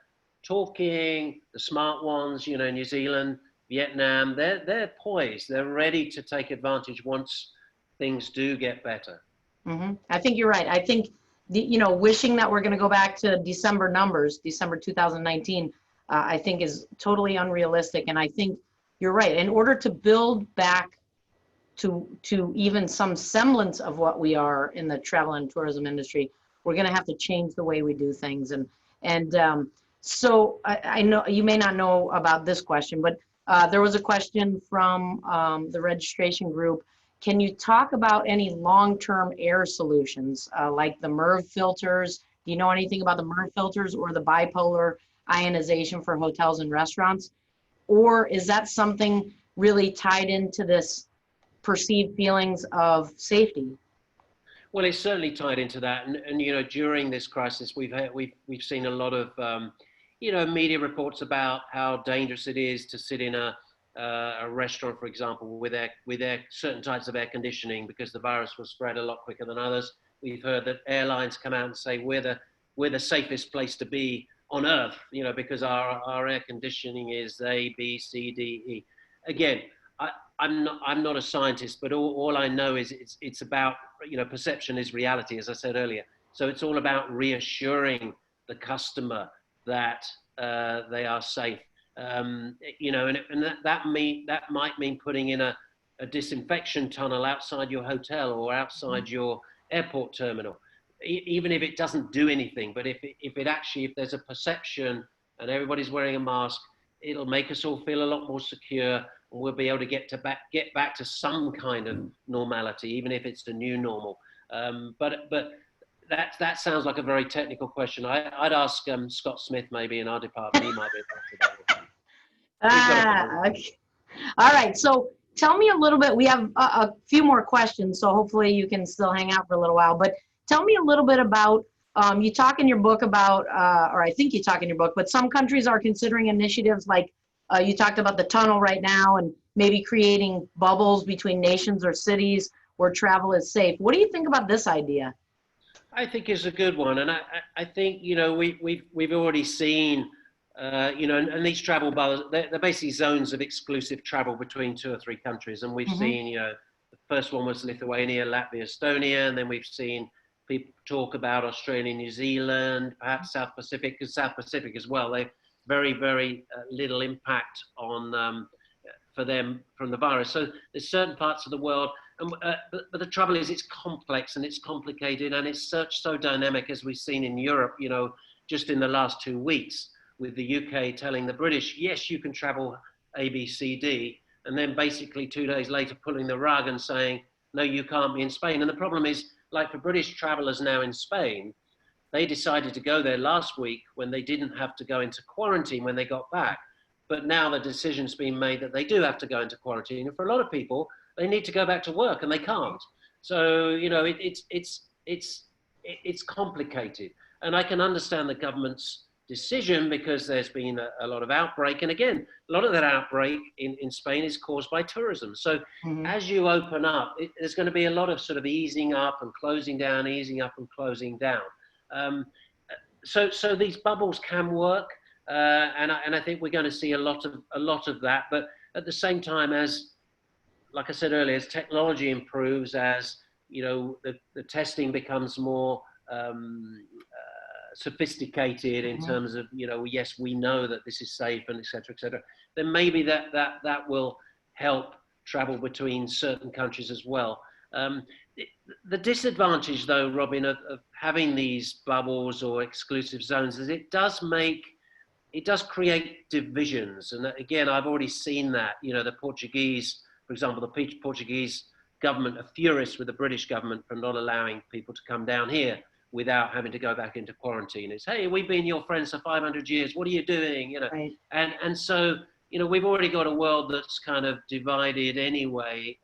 talking, the smart ones, you know, New Zealand, Vietnam, they're poised. They're ready to take advantage once things do get better. I think you're right. I think, wishing that we're going to go back to December numbers, December 2019, I think is totally unrealistic. And I think you're right. In order to build back to even some semblance of what we are in the travel and tourism industry, we're going to have to change the way we do things. So I know you may not know about this question, but there was a question from the registration group. Can you talk about any long-term air solutions like the MERV filters? Do you know anything about the MERV filters or the bipolar ionization for hotels and restaurants? Or is that something really tied into this perceived feelings of safety? Well, it's certainly tied into that, and during this crisis, we've seen a lot of media reports about how dangerous it is to sit in a restaurant, for example, with certain types of air conditioning, because the virus will spread a lot quicker than others. We've heard that airlines come out and say we're the safest place to be on earth, because our air conditioning is A, B, C, D, E. Again, I'm not a scientist, but all I know is it's about, perception is reality, as I said earlier. So it's all about reassuring the customer that they are safe. And that might mean putting in a disinfection tunnel outside your hotel or outside your airport terminal, even if it doesn't do anything. But if there's a perception and everybody's wearing a mask, it'll make us all feel a lot more secure, and we'll be able to get back to some kind of normality, even if it's the new normal. But that sounds like a very technical question. I'd ask Scott Smith maybe in our department. He might be able to answer that. Okay. All right. So tell me a little bit. We have a few more questions, so hopefully you can still hang out for a little while. But tell me a little bit about, you talk in your book about, or I think you talk in your book, but some countries are considering initiatives like you talked about the tunnel right now and maybe creating bubbles between nations or cities where travel is safe. What do you think about this idea? I think it's a good one, and I think we've already seen and these travel bubbles, they're basically zones of exclusive travel between 2 or 3 countries, and we've seen the first one was Lithuania, Latvia, Estonia, and then we've seen people talk about Australia, New Zealand, perhaps South Pacific, because South Pacific as well, they've very, very little impact on for them from the virus. So there's certain parts of the world, but the trouble is it's complex and it's complicated and it's so dynamic, as we've seen in Europe, just in the last 2 weeks, with the UK telling the British, yes, you can travel A, B, C, D, and then basically 2 days later pulling the rug and saying, no, you can't be in Spain. And the problem is, like for British travelers now in Spain, they decided to go there last week when they didn't have to go into quarantine when they got back. But now the decision's been made that they do have to go into quarantine. And for a lot of people, they need to go back to work and they can't. So, it's complicated. And I can understand the government's decision because there's been a lot of outbreak. And again, a lot of that outbreak in Spain is caused by tourism. So as you open up, there's going to be a lot of sort of easing up and closing down, easing up and closing down. So these bubbles can work. And I think we're going to see a lot of that. But at the same time, as, like I said earlier, as technology improves, as the testing becomes more sophisticated in terms of, yes, we know that this is safe and et cetera, then maybe that will help travel between certain countries as well. The disadvantage, though, Robin, of having these bubbles or exclusive zones is it does create divisions. And again, I've already seen that. The Portuguese, for example, the Portuguese government are furious with the British government for not allowing people to come down here without having to go back into quarantine. It's, hey, we've been your friends for 500 years. What are you doing? Right. And so, we've already got a world that's kind of divided anyway.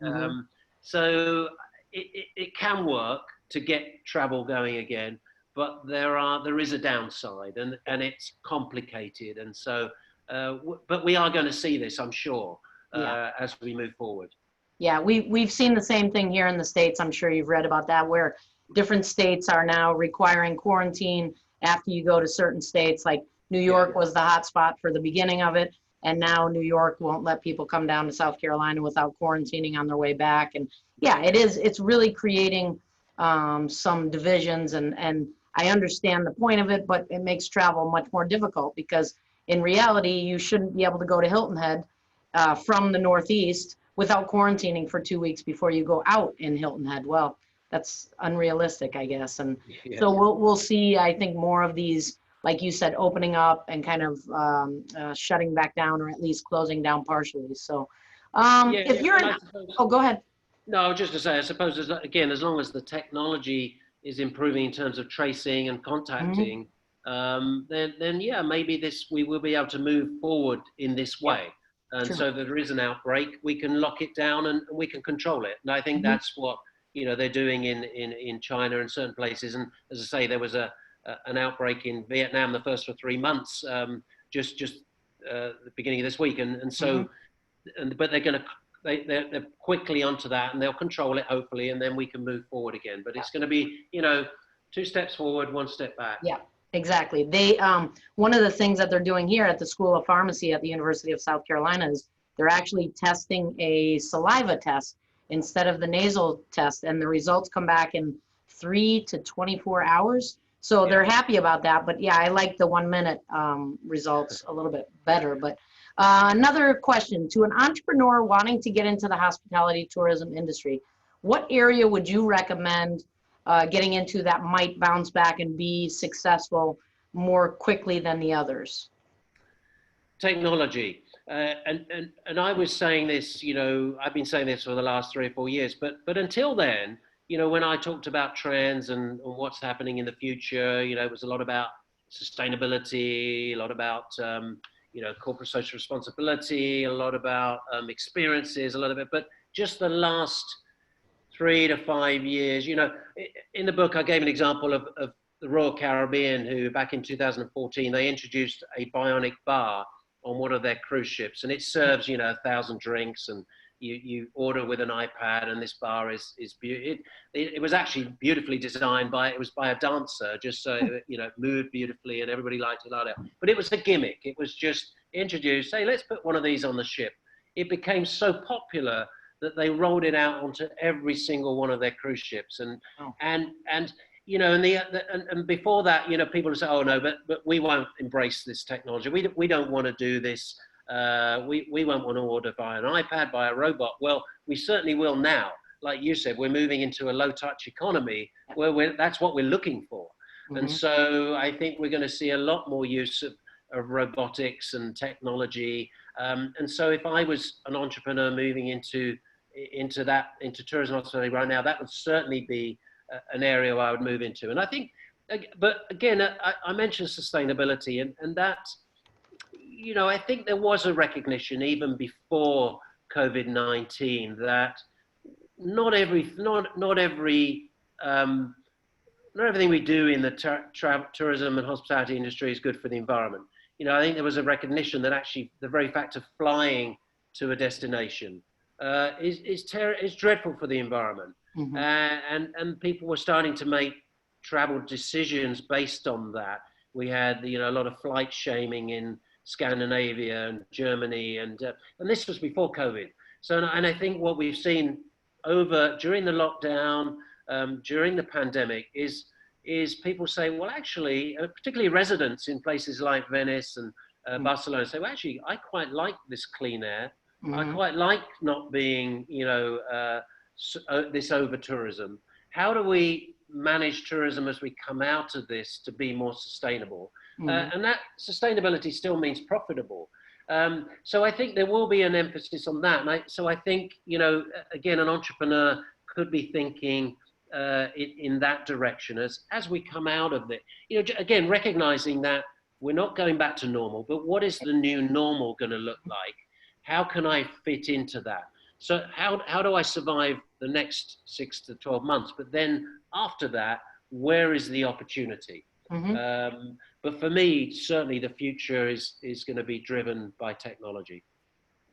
So it can work to get travel going again, but there is a downside, and it's complicated. And so, but we are going to see this, I'm sure, as we move forward. Yeah, we've seen the same thing here in the States. I'm sure you've read about that, where different states are now requiring quarantine after you go to certain states. Like New York was the hot spot for the beginning of it. And now New York won't let people come down to South Carolina without quarantining on their way back. And yeah, it's really creating some divisions, and I understand the point of it, but it makes travel much more difficult because in reality, you shouldn't be able to go to Hilton Head from the Northeast without quarantining for 2 weeks before you go out in Hilton Head. Well, that's unrealistic, I guess. And Yes. so we'll see, I think, more of these, like you said, opening up and kind of shutting back down, or at least closing down partially. So if you're in, oh, go ahead. No, just to say, I suppose, again, as long as the technology is improving in terms of tracing and contacting, then yeah, maybe we will be able to move forward in this way. And Sure. so that there is an outbreak, we can lock it down and we can control it. And I think that's what they're doing in China and certain places. And as I say, there was an outbreak in Vietnam, the first for 3 months, just the beginning of this week. And so, but they're quickly onto that, and they'll control it hopefully, and then we can move forward again. But it's going to be 2 steps forward, 1 step back. Yeah, exactly. They one of the things that they're doing here at the School of Pharmacy at the University of South Carolina is they're actually testing a saliva test instead of the nasal test, and the results come back in 3 to 24 hours. So they're happy about that. But yeah, I like the 1 minute results a little bit better. But another question: to an entrepreneur wanting to get into the hospitality tourism industry, what area would you recommend getting into that might bounce back and be successful more quickly than the others? Technology. And I was saying this, I've been saying this for the last 3 or 4 years, but until then, when I talked about trends and what's happening in the future, it was a lot about sustainability, a lot about, corporate social responsibility, a lot about experiences, a lot of it, but just the last 3 to 5 years, in the book, I gave an example of the Royal Caribbean, who back in 2014, they introduced a bionic bar on one of their cruise ships, and it serves 1,000 drinks, and you order with an iPad, and this bar is beautiful. It was actually beautifully designed by a dancer, just so it moved beautifully and everybody liked it like that. But it was a gimmick. It was just introduced. Hey, let's put one of these on the ship. It became so popular that they rolled it out onto every single one of their cruise ships, and before that, people would say, oh no, but we won't embrace this technology. We don't want to do this. We won't want to order by an iPad, by a robot. Well, we certainly will now. Like you said, we're moving into a low-touch economy where that's what we're looking for. And so I think we're going to see a lot more use of robotics and technology. And so if I was an entrepreneur moving into tourism hospitality right now, that would certainly be an area I would move into. And I think, but again, I mentioned sustainability, and that, I think there was a recognition even before COVID-19 that not everything we do in the tourism and hospitality industry is good for the environment. I think there was a recognition that actually the very fact of flying to a destination is dreadful for the environment. And people were starting to make travel decisions based on that. We had a lot of flight shaming in Scandinavia and Germany, and this was before COVID. So, and I think what we've seen during the lockdown, during the pandemic, is people say, well, actually, particularly residents in places like Venice and Barcelona, say, well, actually, I quite like this clean air. I quite like not being, this over tourism. How do we manage tourism as we come out of this to be more sustainable? And that sustainability still means profitable. So I think there will be an emphasis on that. And so I think, again, an entrepreneur could be thinking in that direction as we come out of it. Again, recognizing that we're not going back to normal, but what is the new normal going to look like? How can I fit into that? So how do I survive the next 6 to 12 months? But then after that, where is the opportunity? But for me, certainly the future is going to be driven by technology.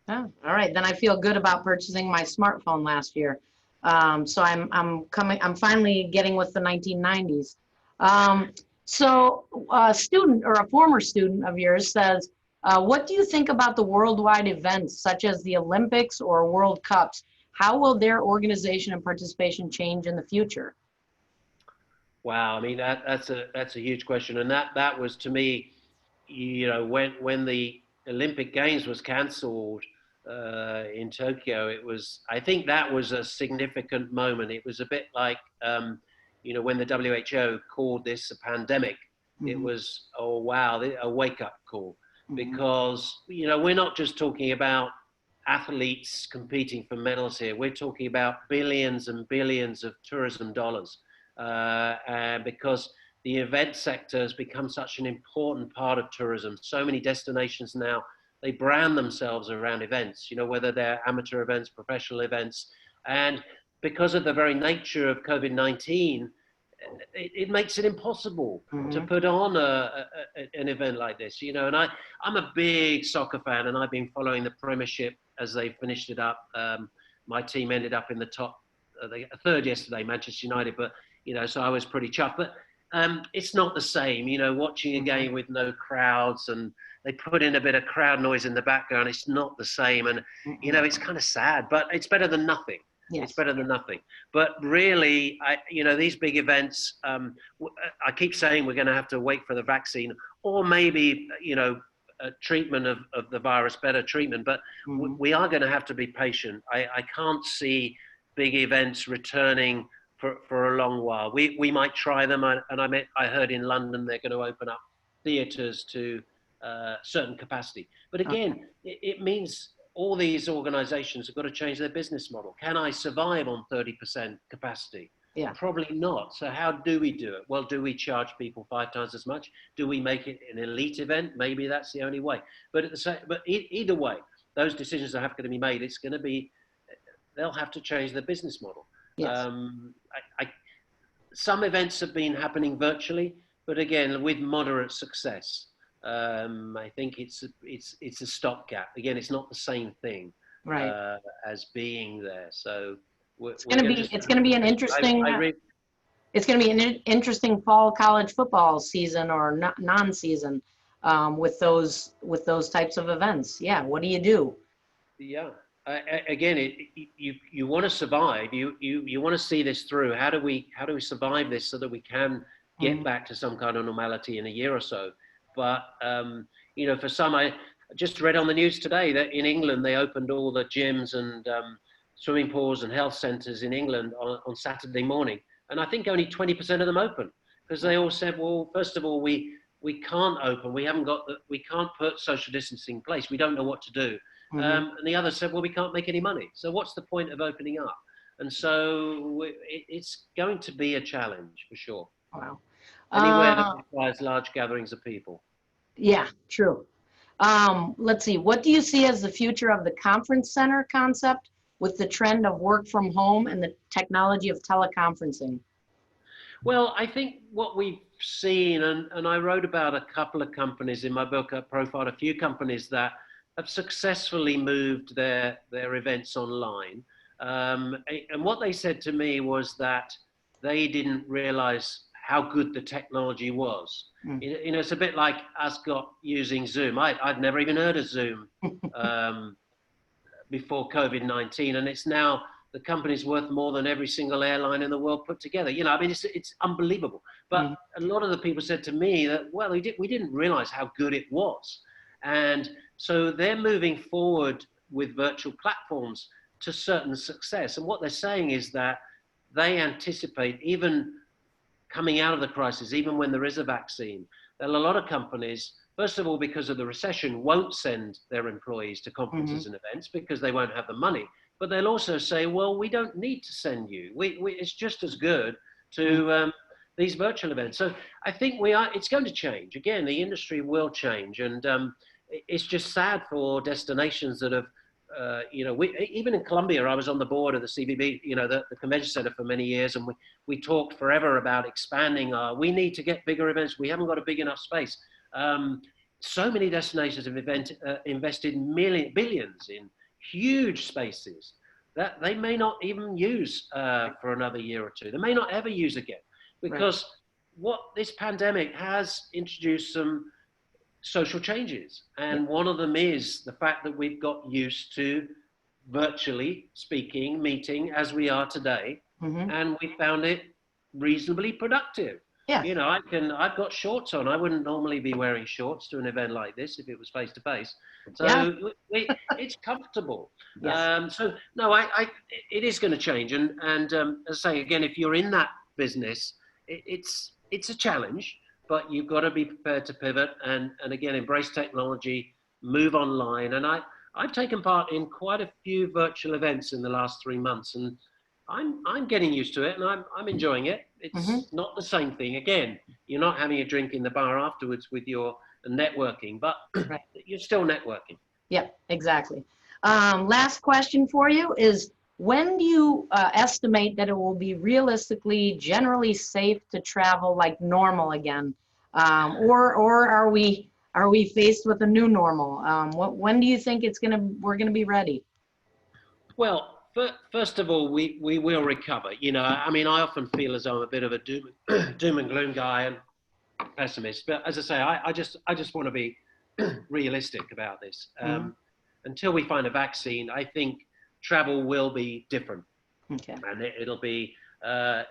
Oh, all right. Then I feel good about purchasing my smartphone last year. So I'm finally getting with the 1990s. So a student or a former student of yours says, What do you think about the worldwide events such as the Olympics or World Cups? How will their organization and participation change in the future? Wow, I mean that's a huge question, and that was to me, when the Olympic Games was cancelled in Tokyo, I think that was a significant moment. It was a bit like when the WHO called this a pandemic. It was, oh wow, a wake up call, because we're not just talking about athletes competing for medals here. We're talking about billions and billions of tourism dollars. And because the event sector has become such an important part of tourism. So many destinations now, they brand themselves around events, whether they're amateur events, professional events. And because of the very nature of COVID-19, it makes it impossible to put on an event like this, and I'm a big soccer fan, and I've been following the Premiership as they finished it up. My team ended up in the top, third yesterday, Manchester United, but so I was pretty chuffed. But it's not the same, watching a game with no crowds, and they put in a bit of crowd noise in the background. It's not the same, and it's kind of sad, but it's better than nothing. Yes. It's better than nothing. But really, these big events, I keep saying we're going to have to wait for the vaccine, or maybe, a treatment of the virus, better treatment. But we are going to have to be patient. I can't see big events returning for a long while. We might try them. I heard in London they're going to open up theatres to certain capacity. But again, it means all these organizations have got to change their business model. Can I survive on 30% capacity? Yeah. Probably not. So how do we do it? Well, do we charge people 5 times as much? Do we make it an elite event? Maybe that's the only way. But either way, those decisions are have to be made. It's going to be, they'll have to change their business model. Yes. Some events have been happening virtually, but again, with moderate success. I think it's a stopgap. Again, it's not the same thing, right, as being there. So it's going to be an interesting. It's going to be an interesting fall college football season or non-season with those types of events. Yeah. What do you do? Yeah. Again, you want to survive. You want to see this through. How do we survive this so that we can get back to some kind of normality in a year or so? But, for some, I just read on the news today that in England, they opened all the gyms and swimming pools and health centers in England on Saturday morning. And I think only 20% of them open, because they all said, well, first of all, we can't open. We can't put social distancing in place. We don't know what to do. And the others said, well, we can't make any money. So what's the point of opening up? And so it's going to be a challenge for sure. Wow. Anywhere that requires large gatherings of people. Yeah, true. Let's see. What do you see as the future of the conference center concept with the trend of work from home and the technology of teleconferencing? Well, I think what we've seen, and I wrote about a couple of companies in my book. I profiled a few companies that have successfully moved their events online. And what they said to me was that they didn't realize how good the technology was. It's a bit like us using Zoom. I'd never even heard of Zoom before COVID-19, and it's now the company's worth more than every single airline in the world put together. It's unbelievable. But a lot of the people said to me that, well, we didn't realize how good it was. And so they're moving forward with virtual platforms to certain success. And what they're saying is that they anticipate, even coming out of the crisis, even when there is a vaccine, that a lot of companies, first of all, because of the recession, won't send their employees to conferences and events because they won't have the money. But they'll also say, well, we don't need to send you. It's just as good to these virtual events. So I think it's going to change. Again, the industry will change. And it's just sad for destinations that have, even in Colombia, I was on the board of the CBB, the convention center for many years, and we talked forever about expanding we need to get bigger events. We haven't got a big enough space. So many destinations have invested billions in huge spaces that they may not even use for another year or two. They may not ever use again, because what this pandemic has introduced some social changes. And one of them is the fact that we've got used to virtually speaking, meeting as we are today, and we found it reasonably productive. Yeah. You know, I've got shorts on. I wouldn't normally be wearing shorts to an event like this if it was face to face. So it's comfortable. Yes. So no, it is going to change. And as I say again, if you're in that business, it's a challenge, but you've got to be prepared to pivot and again embrace technology, move online. And I've taken part in quite a few virtual events in the last 3 months, and I'm getting used to it, and I'm enjoying it. It's not the same thing. Again, you're not having a drink in the bar afterwards with your networking, but you're still networking. Yeah, exactly. Last question for you is, when do you estimate that it will be realistically, generally safe to travel like normal again? Or are we faced with a new normal? When do you think we're gonna be ready? Well, first of all, we will recover. You know, I mean, I often feel as though I'm a bit of a doom and gloom guy and pessimist. But as I say, I just want to be realistic about this. Until we find a vaccine, I think travel will be different. Okay. And there'll be a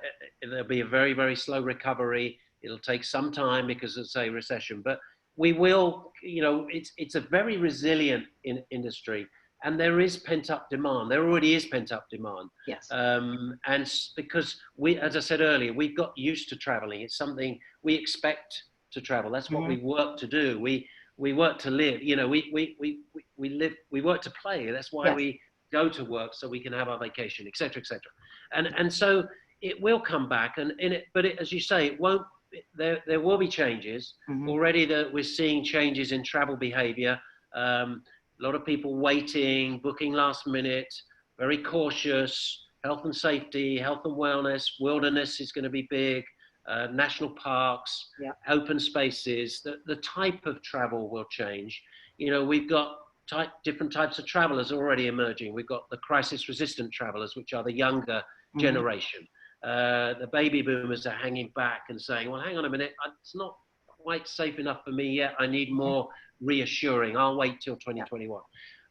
very, very slow recovery. It'll take some time because of, say, recession. But we will, you know, it's a very resilient industry. And there is pent-up demand. There already is pent-up demand. Yes. And because as I said earlier, we've got used to traveling. It's something we expect to travel. That's what we work to do. We work to live. You know, we work to play. That's why we go to work, so we can have our vacation, et cetera, et cetera. And so it will come back. But as you say, it won't. There will be changes. Already we're seeing changes in travel behavior. A lot of people waiting, booking last minute, very cautious. Health and safety, health and wellness, wilderness is going to be big. National parks, open spaces. The type of travel will change. You know, we've got different types of travelers already emerging. We've got the crisis-resistant travelers, which are the younger generation. The baby boomers are hanging back and saying, well, hang on a minute, it's not quite safe enough for me yet. I need more reassuring. I'll wait till 2021.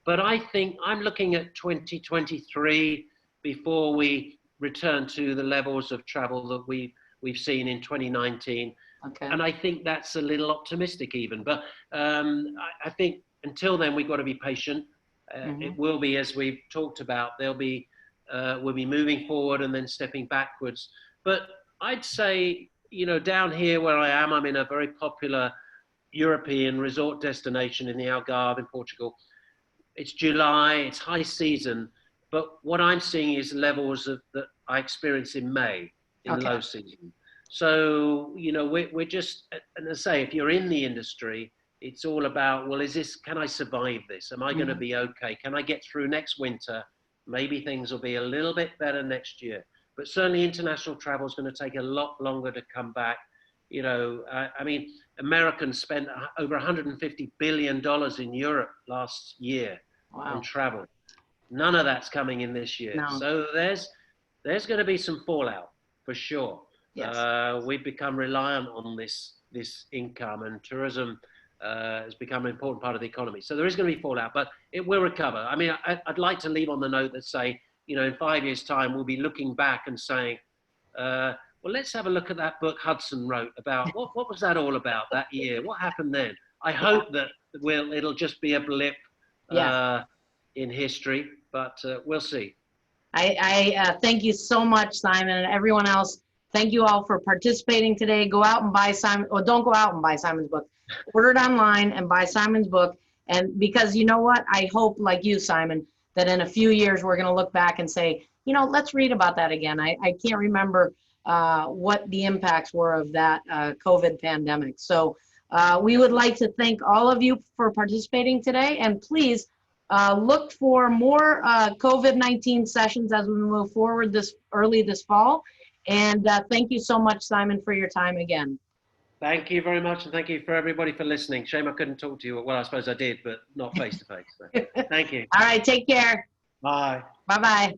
But I think I'm looking at 2023 before we return to the levels of travel that we've seen in 2019. Okay. And I think that's a little optimistic even. But I think until then, we've got to be patient. It will be, as we've talked about, we'll be moving forward and then stepping backwards. But I'd say, you know, down here where I am, I'm in a very popular European resort destination in the Algarve in Portugal. It's July, it's high season, but what I'm seeing is levels that I experience in May in low season. So, you know, we're just, and as I say, if you're in the industry, it's all about, well, can I survive this? Am I going to be okay? Can I get through next winter? Maybe things will be a little bit better next year. But certainly international travel is going to take a lot longer to come back. You know, I mean, Americans spent over $150 billion in Europe last year on travel. None of that's coming in this year. No. So there's going to be some fallout for sure. Yes. We've become reliant on this income, and tourism has become an important part of the economy. So there is going to be fallout, but it will recover. I mean, I'd like to leave on the note that say, you know, in 5 years' time, we'll be looking back and saying, well, let's have a look at that book Hudson wrote about what was that all about that year? What happened then? I hope that it'll just be a blip in history, but we'll see. I thank you so much, Simon, and everyone else. Thank you all for participating today. Go out and buy Simon, or don't go out and buy Simon's book. Order it online and buy Simon's book. And because you know what? I hope, like you, Simon, that in a few years we're going to look back and say, you know, let's read about that again. I can't remember what the impacts were of that COVID pandemic. So we would like to thank all of you for participating today, and please look for more COVID-19 sessions as we move forward this fall. And thank you so much, Simon, for your time again. Thank you very much, and thank you for everybody for listening. Shame I couldn't talk to you. Well, I suppose I did, but not face to face. Thank you. All right, take care. Bye. Bye-bye.